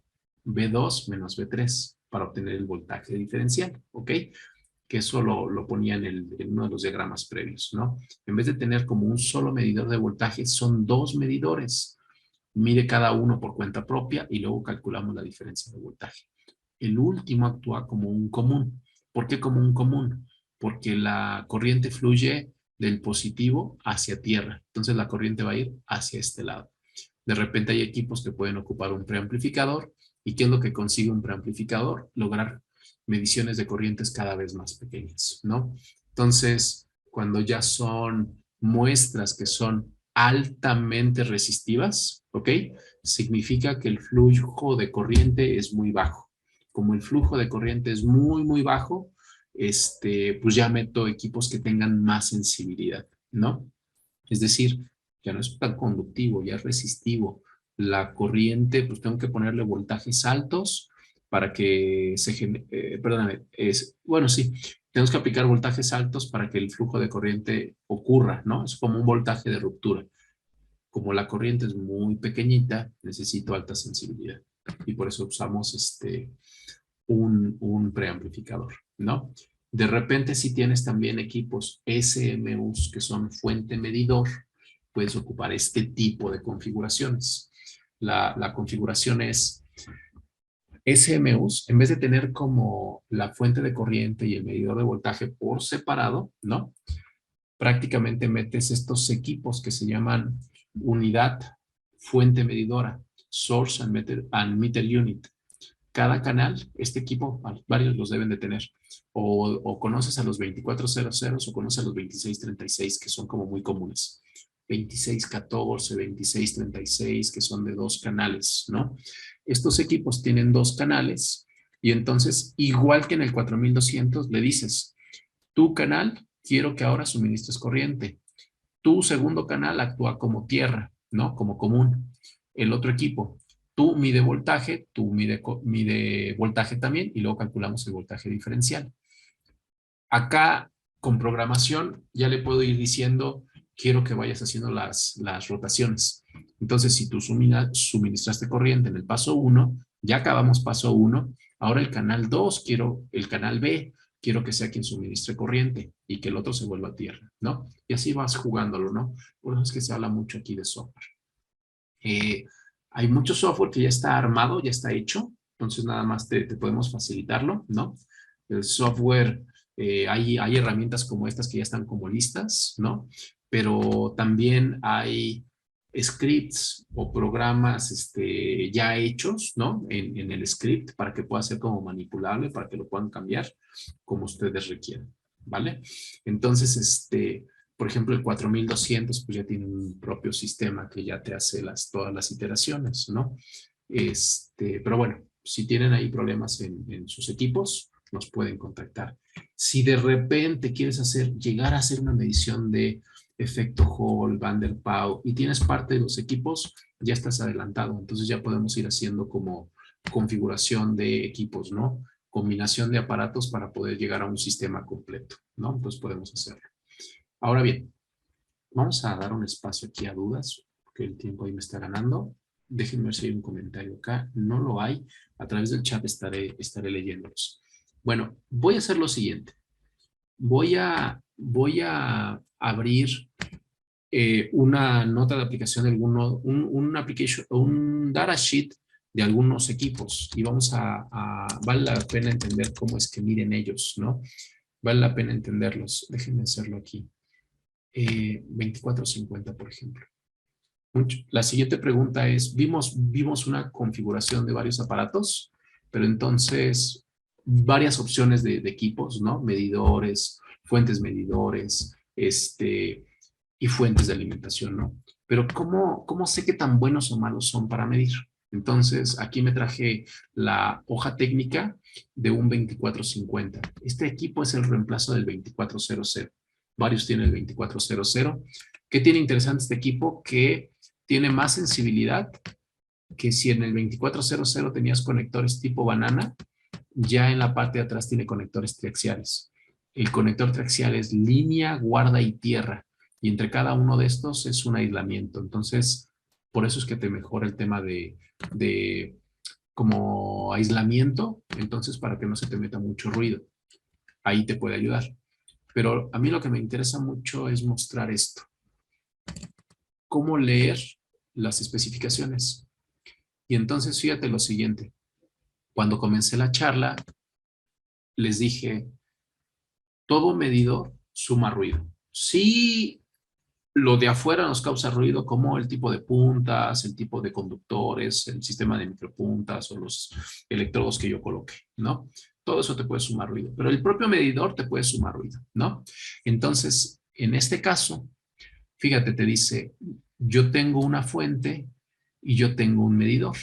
B2 menos B3 para obtener el voltaje diferencial, ¿ok? Que eso lo ponía en uno de los diagramas previos, ¿no? En vez de tener como un solo medidor de voltaje, son 2 medidores. Mide cada uno por cuenta propia y luego calculamos la diferencia de voltaje. El último actúa como un común. ¿Por qué como un común? Porque la corriente fluye del positivo hacia tierra. Entonces la corriente va a ir hacia este lado. De repente hay equipos que pueden ocupar un preamplificador. ¿Y qué es lo que consigue un preamplificador? Lograr mediciones de corrientes cada vez más pequeñas, ¿no? Entonces, cuando ya son muestras que son altamente resistivas, ¿ok? Significa que el flujo de corriente es muy bajo. Como el flujo de corriente es muy bajo, pues ya meto equipos que tengan más sensibilidad, ¿no? Es decir, ya no es tan conductivo, ya es resistivo. La corriente, pues tengo que ponerle voltajes altos para que se genere, perdóname, bueno, sí, tenemos que aplicar voltajes altos para que el flujo de corriente ocurra, ¿no? Es como un voltaje de ruptura. Como la corriente es muy pequeñita, necesito alta sensibilidad. Y por eso usamos un preamplificador, ¿no? De repente, si tienes también equipos SMUs que son fuente medidor, puedes ocupar este tipo de configuraciones. La configuración es SMUs, en vez de tener como la fuente de corriente y el medidor de voltaje por separado, ¿no? Prácticamente metes estos equipos que se llaman unidad fuente medidora, Source and Meter Unit. Cada canal, este equipo, varios los deben de tener, o conoces a los 2400 o conoces a los 2636, que son como muy comunes. 2614, 2636, que son de 2 canales, ¿no? Estos equipos tienen 2 canales y entonces, igual que en el 4200, le dices, Tu canal, quiero que ahora suministres corriente. Tu segundo canal actúa como tierra, ¿no? Como común. El otro equipo, tú mide voltaje, tú mide voltaje también y luego calculamos el voltaje diferencial. Acá, con programación, ya le puedo ir diciendo, quiero que vayas haciendo las rotaciones. Entonces, si tú suministraste corriente en el paso 1, ya acabamos paso 1, ahora el canal 2, quiero el canal B, quiero que sea quien suministre corriente y que el otro se vuelva a tierra, ¿no? Y así vas jugándolo, ¿no? Por eso es que se habla mucho aquí de software. Eh, Hay mucho software que ya está armado, ya está hecho, entonces nada más te podemos facilitarlo, ¿no? El software, hay herramientas como estas que ya están como listas, ¿no? Pero también hay scripts o programas ya hechos, ¿no? En el script para que pueda ser como manipulable, para que lo puedan cambiar como ustedes requieran, ¿vale? Entonces, por ejemplo, el 4200 pues ya tiene un propio sistema que ya te hace todas las iteraciones, ¿no? Pero bueno, si tienen ahí problemas en sus equipos, nos pueden contactar. Si de repente quieres llegar a hacer una medición de efecto Hall, Van der Pau, y tienes parte de los equipos, ya estás adelantado. Entonces ya podemos ir haciendo como configuración de equipos, ¿no? Combinación de aparatos para poder llegar a un sistema completo, ¿no? Entonces podemos hacerlo. Ahora bien, vamos a dar un espacio aquí a dudas, porque el tiempo ahí me está ganando. Déjenme ver si hay un comentario acá. No lo hay. A través del chat estaré leyéndolos. Bueno, voy a hacer lo siguiente. Voy a abrir una nota de aplicación de un datasheet de algunos equipos y vale la pena entender cómo es que miden ellos, ¿no? Vale la pena entenderlos. Déjenme hacerlo aquí. 2450, por ejemplo. La siguiente pregunta es, vimos una configuración de varios aparatos, pero entonces varias opciones de equipos, ¿no? Medidores, fuentes medidores, y fuentes de alimentación, ¿no? Pero ¿cómo sé qué tan buenos o malos son para medir? Entonces, aquí me traje la hoja técnica de un 2450. Este equipo es el reemplazo del 2400. Varios tienen el 2400. ¿Qué tiene interesante este equipo? Que tiene más sensibilidad que si en el 2400 tenías conectores tipo banana, ya en la parte de atrás tiene conectores triaxiales. El conector triaxial es línea, guarda y tierra. Y entre cada uno de estos es un aislamiento. Entonces, por eso es que te mejora el tema de como aislamiento. Entonces, para que no se te meta mucho ruido. Ahí te puede ayudar. Pero a mí lo que me interesa mucho es mostrar esto. Cómo leer las especificaciones. Y entonces, fíjate lo siguiente. Cuando comencé la charla, les dije, todo medidor suma ruido. Sí, lo de afuera nos causa ruido, como el tipo de puntas, el tipo de conductores, el sistema de micropuntas o los electrodos que yo coloque, ¿no? Todo eso te puede sumar ruido, pero el propio medidor te puede sumar ruido, ¿no? Entonces, en este caso, fíjate, te dice, yo tengo una fuente y yo tengo un medidor.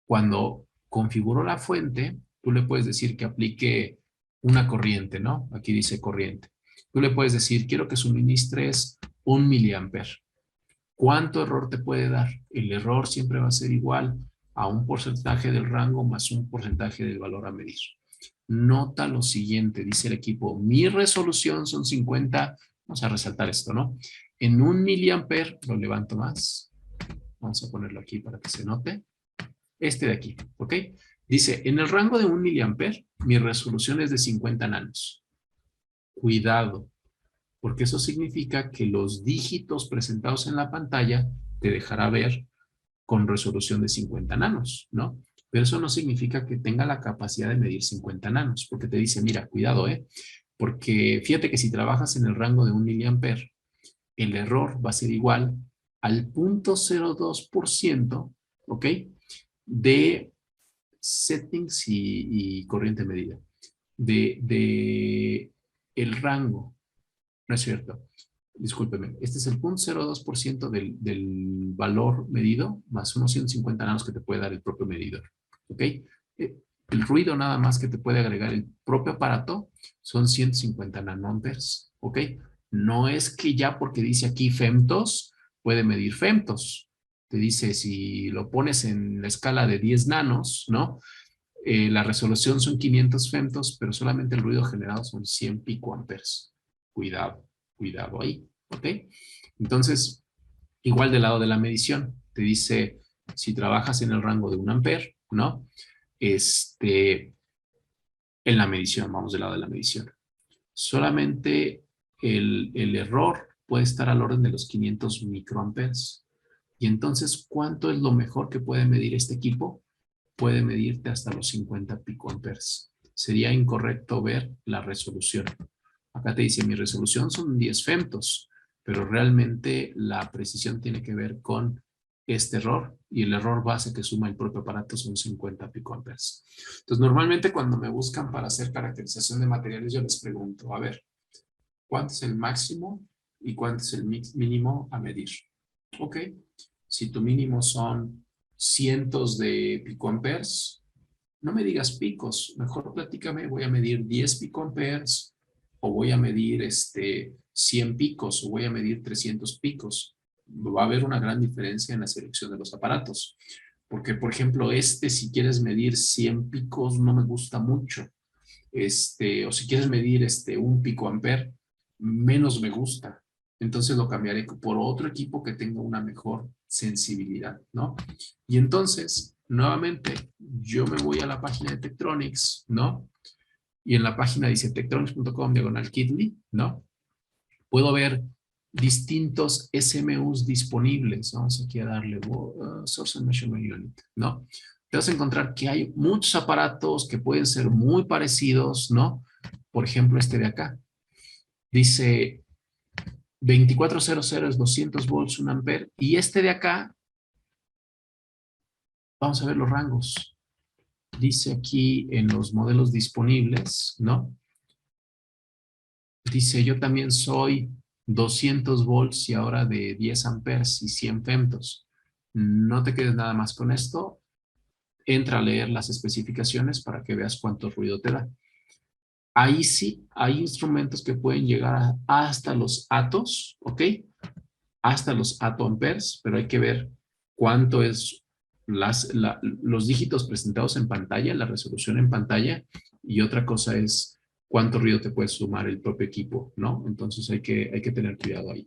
Cuando configuro la fuente, tú le puedes decir que aplique una corriente, ¿no? Aquí dice corriente. Tú le puedes decir, quiero que suministres 1 miliamper. ¿Cuánto error te puede dar? El error siempre va a ser igual a un porcentaje del rango más un porcentaje del valor a medir. Nota lo siguiente, dice el equipo, mi resolución son 50, vamos a resaltar esto, ¿no? En 1 miliamper, lo levanto más, vamos a ponerlo aquí para que se note, de aquí, ¿ok? Dice, en el rango de 1 miliamper, mi resolución es de 50 nanos. Cuidado, porque eso significa que los dígitos presentados en la pantalla te dejará ver con resolución de 50 nanos, ¿no? Pero eso no significa que tenga la capacidad de medir 50 nanos, porque te dice, mira, cuidado, porque fíjate que si trabajas en el rango de 1 miliamper, el error va a ser igual al 0.02%, ¿ok? De settings y corriente medida. De el rango, ¿no es cierto? Discúlpeme, este es el 0.02% del valor medido más unos 150 nanos que te puede dar el propio medidor. ¿Ok? El ruido nada más que te puede agregar el propio aparato son 150 nanoamperes, ¿ok? No es que ya porque dice aquí femtos, puede medir femtos. Te dice si lo pones en la escala de 10 nanos, ¿no? La resolución son 500 femtos, pero solamente el ruido generado son 100 picoamperes. Cuidado, cuidado ahí, ¿ok? Entonces, igual del lado de la medición, te dice si trabajas en el rango de 1 amper, ¿no? En la medición, vamos del lado de la medición. Solamente el error puede estar al orden de los 500 microamperes. Y entonces, ¿cuánto es lo mejor que puede medir este equipo? Puede medirte hasta los 50 picoamperes. Sería incorrecto ver la resolución. Acá te dice, mi resolución son 10 femtos, pero realmente la precisión tiene que ver con este error y el error base que suma el propio aparato son 50 picoamperes. Entonces, normalmente cuando me buscan para hacer caracterización de materiales, yo les pregunto, a ver, ¿cuánto es el máximo y cuánto es el mínimo a medir? Ok, si tu mínimo son cientos de picoamperes, no me digas picos, mejor platícame, voy a medir 10 picoamperes o voy a medir 100 picos o voy a medir 300 picos. Va a haber una gran diferencia en la selección de los aparatos. Porque, por ejemplo, si quieres medir 100 picos, no me gusta mucho. O si quieres medir un picoamper, menos me gusta. Entonces lo cambiaré por otro equipo que tenga una mejor sensibilidad, ¿no? Y entonces, nuevamente, yo me voy a la página de Tektronix, ¿no? Y en la página dice tektronix.com/Kitly, ¿no? Puedo ver distintos SMUs disponibles. Vamos aquí a darle Source and Measurement Unit, ¿no? Te vas a encontrar que hay muchos aparatos que pueden ser muy parecidos, ¿no? Por ejemplo, este de acá. Dice 2400 es 200 volts, 1 amper. Y este de acá, vamos a ver los rangos. Dice aquí en los modelos disponibles, ¿no? Dice, yo también soy 200 volts y ahora de 10 amperes y 100 femtos. No te quedes nada más con esto. Entra a leer las especificaciones para que veas cuánto ruido te da. Ahí sí, hay instrumentos que pueden llegar hasta los atos, ¿ok? Hasta los atoamperes, pero hay que ver cuánto es los dígitos presentados en pantalla, la resolución en pantalla, y otra cosa es cuánto ruido te puede sumar el propio equipo, ¿no? Entonces hay que tener cuidado ahí.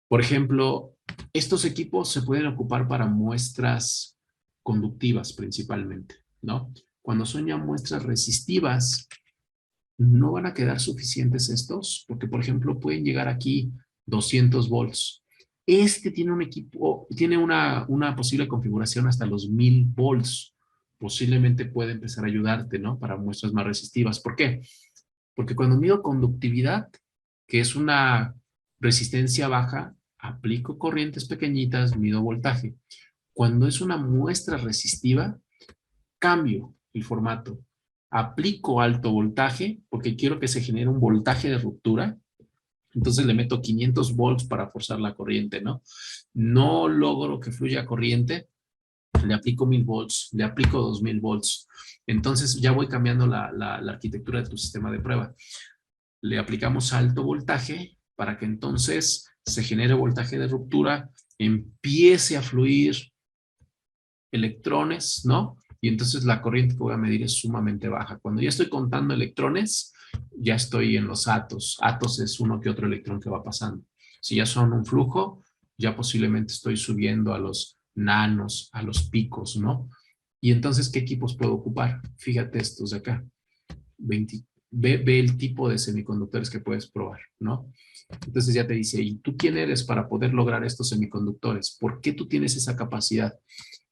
Por ejemplo, estos equipos se pueden ocupar para muestras conductivas principalmente, ¿no? Cuando son ya muestras resistivas, no van a quedar suficientes estos, porque por ejemplo pueden llegar aquí 200 volts. Este tiene un equipo, tiene una posible configuración hasta los 1000 volts. Posiblemente puede empezar a ayudarte, ¿no? Para muestras más resistivas. ¿Por qué? Porque cuando mido conductividad, que es una resistencia baja, aplico corrientes pequeñitas, mido voltaje. Cuando es una muestra resistiva, cambio el formato. Aplico alto voltaje porque quiero que se genere un voltaje de ruptura. Entonces le meto 500 volts para forzar la corriente, ¿no? No logro que fluya corriente, le aplico 1000 volts, le aplico 2000 volts. Entonces ya voy cambiando la arquitectura de tu sistema de prueba. Le aplicamos alto voltaje para que entonces se genere voltaje de ruptura, empiece a fluir electrones, ¿no? Y entonces la corriente que voy a medir es sumamente baja. Cuando ya estoy contando electrones, ya estoy en los atos. Atos es uno que otro electrón que va pasando. Si ya son un flujo, ya posiblemente estoy subiendo a los nanos, a los picos, ¿no? Y entonces, ¿qué equipos puedo ocupar? Fíjate estos de acá. Ve el tipo de semiconductores que puedes probar, ¿no? Entonces ya te dice, ¿y tú quién eres para poder lograr estos semiconductores? ¿Por qué tú tienes esa capacidad?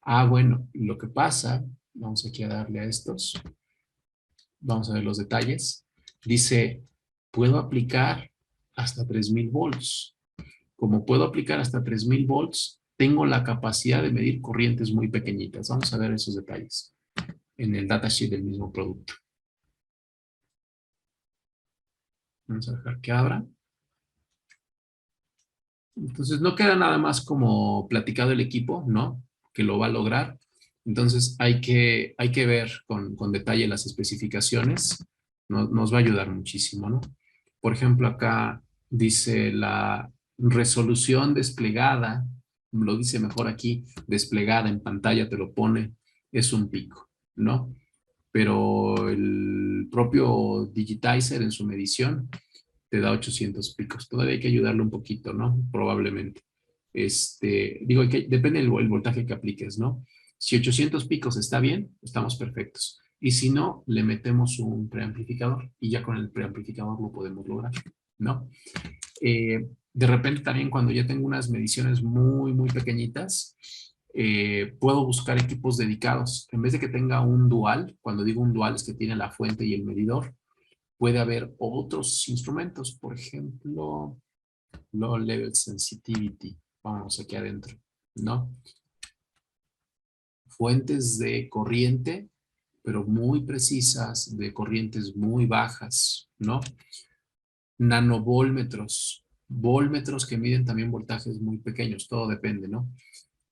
Ah, bueno, lo que pasa, vamos aquí a darle a estos, vamos a ver los detalles. Dice, puedo aplicar hasta 3000 volts. Como puedo aplicar hasta 3000 volts, tengo la capacidad de medir corrientes muy pequeñitas. Vamos a ver esos detalles en el datasheet del mismo producto. Vamos a dejar que abra. Entonces no queda nada más como platicado el equipo, ¿no? Que lo va a lograr. Entonces hay que ver con detalle las especificaciones, nos va a ayudar muchísimo, ¿no? Por ejemplo, acá dice la resolución desplegada, lo dice mejor aquí, desplegada en pantalla te lo pone, es un pico, ¿no? Pero el propio Digitizer en su medición te da 800 picos. Todavía hay que ayudarle un poquito, ¿no? Probablemente. Digo, depende el voltaje que apliques, ¿no? Si 800 picos está bien, estamos perfectos. Y si no, le metemos un preamplificador y ya con el preamplificador lo podemos lograr, ¿no? De repente también cuando ya tengo unas mediciones muy, muy pequeñitas, puedo buscar equipos dedicados. En vez de que tenga un dual, cuando digo un dual es que tiene la fuente y el medidor, puede haber otros instrumentos, por ejemplo, Low Level Sensitivity. Vamos aquí adentro, ¿no? Fuentes de corriente, pero muy precisas, de corrientes muy bajas, ¿no? Nanovolmétros, volmétros que miden también voltajes muy pequeños, todo depende, ¿no?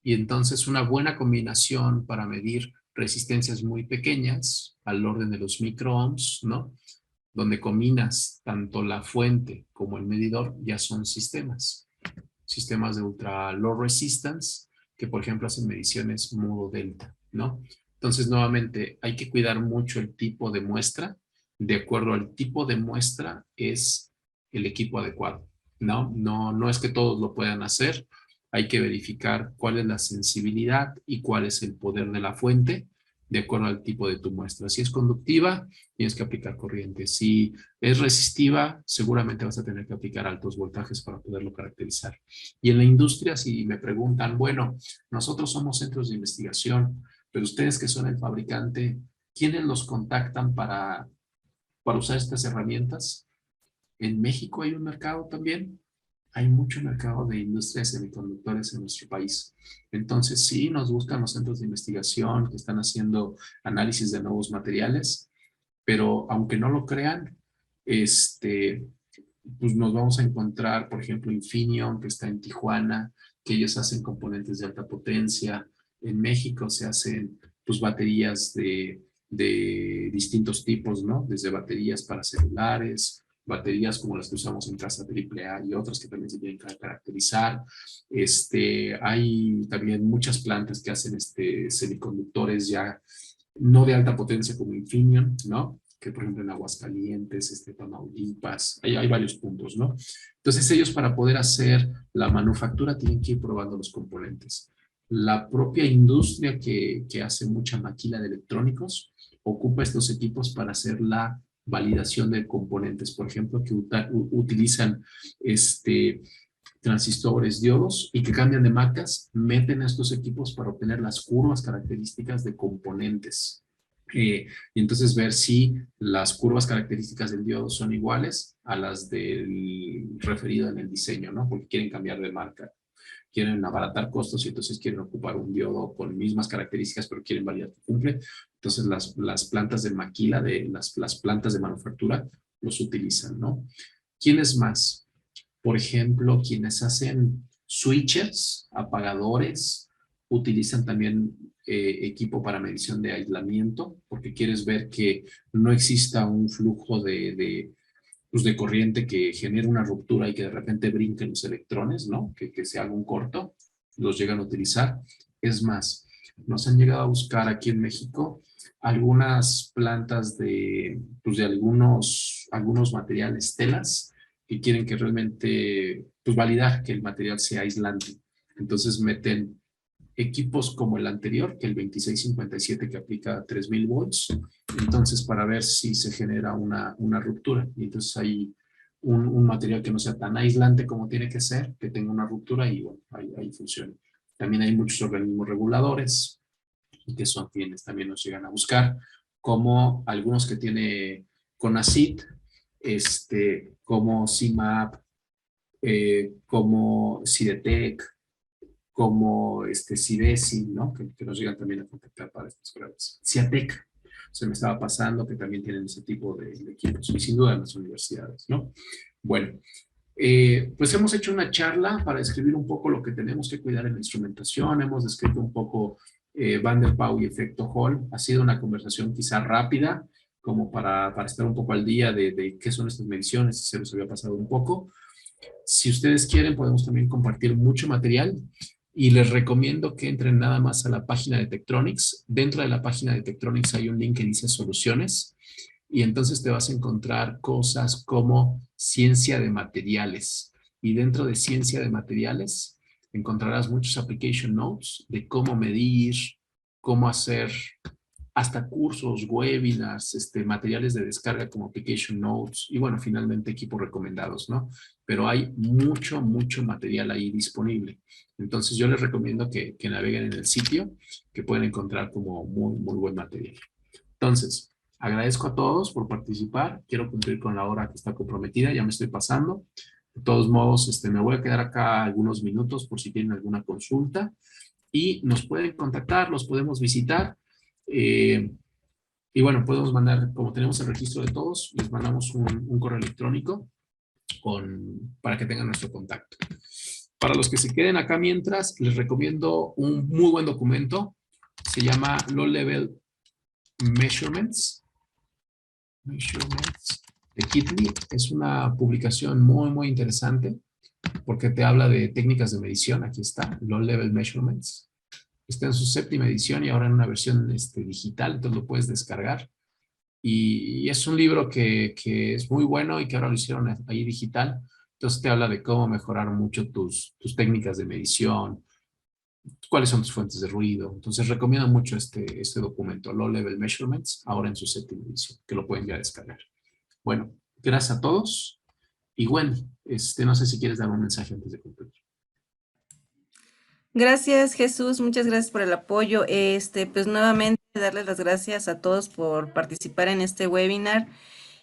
Y entonces una buena combinación para medir resistencias muy pequeñas, al orden de los microohms, ¿no? Donde combinas tanto la fuente como el medidor, ya son sistemas. Sistemas de ultra low resistance, que por ejemplo hacen mediciones modo delta, ¿no? Entonces, nuevamente, hay que cuidar mucho el tipo de muestra. De acuerdo al tipo de muestra es el equipo adecuado, ¿no? No es que todos lo puedan hacer. Hay que verificar cuál es la sensibilidad y cuál es el poder de la fuente de acuerdo al tipo de tu muestra. Si es conductiva, tienes que aplicar corriente. Si es resistiva, seguramente vas a tener que aplicar altos voltajes para poderlo caracterizar. Y en la industria, si me preguntan, bueno, nosotros somos centros de investigación, pero ustedes que son el fabricante, ¿quiénes los contactan para usar estas herramientas? En México hay un mercado también. Hay mucho mercado de industria de semiconductores en nuestro país. Entonces, sí, nos buscan los centros de investigación que están haciendo análisis de nuevos materiales, pero aunque no lo crean, este, pues nos vamos a encontrar, por ejemplo, Infineon, que está en Tijuana, que ellos hacen componentes de alta potencia. En México se hacen pues baterías de distintos tipos, ¿no? Desde baterías para celulares, baterías como las que usamos en casa AAA y otras que también se tienen que caracterizar. Hay también muchas plantas que hacen semiconductores ya no de alta potencia como Infineon, ¿no? Que por ejemplo en Aguascalientes, Tamaulipas, hay varios puntos, ¿no? Entonces ellos para poder hacer la manufactura tienen que ir probando los componentes. La propia industria que hace mucha maquila de electrónicos ocupa estos equipos para hacer la validación de componentes, por ejemplo, que utilizan transistores, diodos y que cambian de marcas, meten a estos equipos para obtener las curvas características de componentes. Y entonces ver si las curvas características del diodo son iguales a las del referido en el diseño, ¿no? Porque quieren cambiar de marca, quieren abaratar costos y entonces quieren ocupar un diodo con mismas características, pero quieren validar que cumple. Entonces las plantas de maquila, las plantas de manufactura, los utilizan, ¿no? ¿Quiénes más? Por ejemplo, quienes hacen switches, apagadores, utilizan también equipo para medición de aislamiento, porque quieres ver que no exista un flujo pues de corriente que genere una ruptura y que de repente brinquen los electrones, ¿no? Que se haga un corto, los llegan a utilizar. Es más, nos han llegado a buscar aquí en México algunas plantas pues de algunos materiales, telas, que quieren que realmente, pues validar que el material sea aislante. Entonces meten equipos como el anterior, que el 2657 que aplica 3000 volts, entonces para ver si se genera una ruptura. Y entonces hay un material que no sea tan aislante como tiene que ser, que tenga una ruptura y bueno, ahí funciona. También hay muchos organismos reguladores y que son quienes también nos llegan a buscar, como algunos que tiene CONACYT, como CIMAP, como CIDETEC, como CIDESI, ¿no? Que nos llegan también a contactar para estas pruebas. CIATEC, se me estaba pasando que también tienen ese tipo de equipos, y sin duda en las universidades, ¿no? Bueno, pues hemos hecho una charla para describir un poco lo que tenemos que cuidar en la instrumentación, hemos descrito un poco Van der Pau y efecto Hall. Ha sido una conversación quizá rápida, como para estar un poco al día de qué son estas mediciones, si se nos había pasado un poco. Si ustedes quieren, podemos también compartir mucho material y les recomiendo que entren nada más a la página de Tektronix. Dentro de la página de Tektronix hay un link que dice soluciones y entonces te vas a encontrar cosas como ciencia de materiales. Y dentro de ciencia de materiales encontrarás muchos application notes de cómo medir, cómo hacer hasta cursos, webinars, materiales de descarga como application notes y bueno, finalmente equipos recomendados, ¿no? Pero hay mucho, mucho material ahí disponible. Entonces yo les recomiendo que naveguen en el sitio, que pueden encontrar como muy, muy buen material. Entonces, agradezco a todos por participar. Quiero cumplir con la hora que está comprometida, ya me estoy pasando. De todos modos, me voy a quedar acá algunos minutos por si tienen alguna consulta y nos pueden contactar, los podemos visitar. Eh, y bueno, podemos mandar, como tenemos el registro de todos, les mandamos un correo electrónico para que tengan nuestro contacto. Para los que se queden acá mientras, les recomiendo un muy buen documento. Se llama Low Level Measurements de Kitney. Es una publicación muy, muy interesante porque te habla de técnicas de medición. Aquí está, Low Level Measurements. Está en su 7ª edición y ahora en una versión digital, entonces lo puedes descargar. Y es un libro que es muy bueno y que ahora lo hicieron ahí digital. Entonces te habla de cómo mejorar mucho tus técnicas de medición, cuáles son tus fuentes de ruido. Entonces recomiendo mucho este documento, Low Level Measurements, ahora en su 7ª edición, que lo pueden ya descargar. Bueno, gracias a todos. Y bueno, no sé si quieres dar un mensaje antes de concluir. Gracias, Jesús. Muchas gracias por el apoyo. Pues nuevamente darles las gracias a todos por participar en este webinar.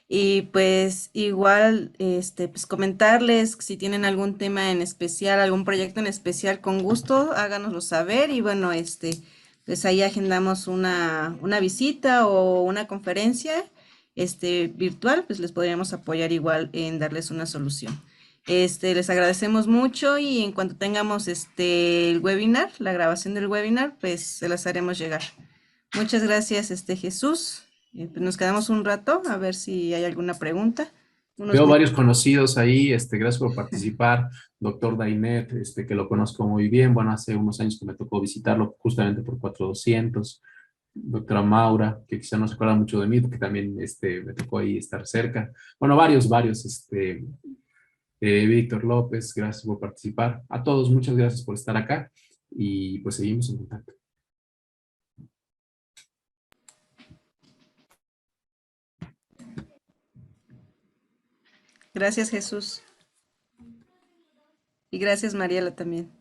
Y pues igual, pues comentarles si tienen algún tema en especial, algún proyecto en especial, con gusto, háganoslo saber. Y bueno, pues ahí agendamos una visita o una conferencia, virtual, pues les podríamos apoyar igual en darles una solución. Les agradecemos mucho y en cuanto tengamos el webinar, la grabación del webinar, pues se las haremos llegar. Muchas gracias, Jesús. Pues nos quedamos un rato a ver si hay alguna pregunta. Veo varios conocidos ahí, gracias por participar, doctor Dainet, que lo conozco muy bien, bueno, hace unos años que me tocó visitarlo justamente por 4200, doctora Maura, que quizá no se acuerda mucho de mí, porque también me tocó ahí estar cerca, bueno, varios, Víctor López, gracias por participar, a todos, muchas gracias por estar acá, y pues seguimos en contacto. Gracias, Jesús. Y gracias, Mariela, también.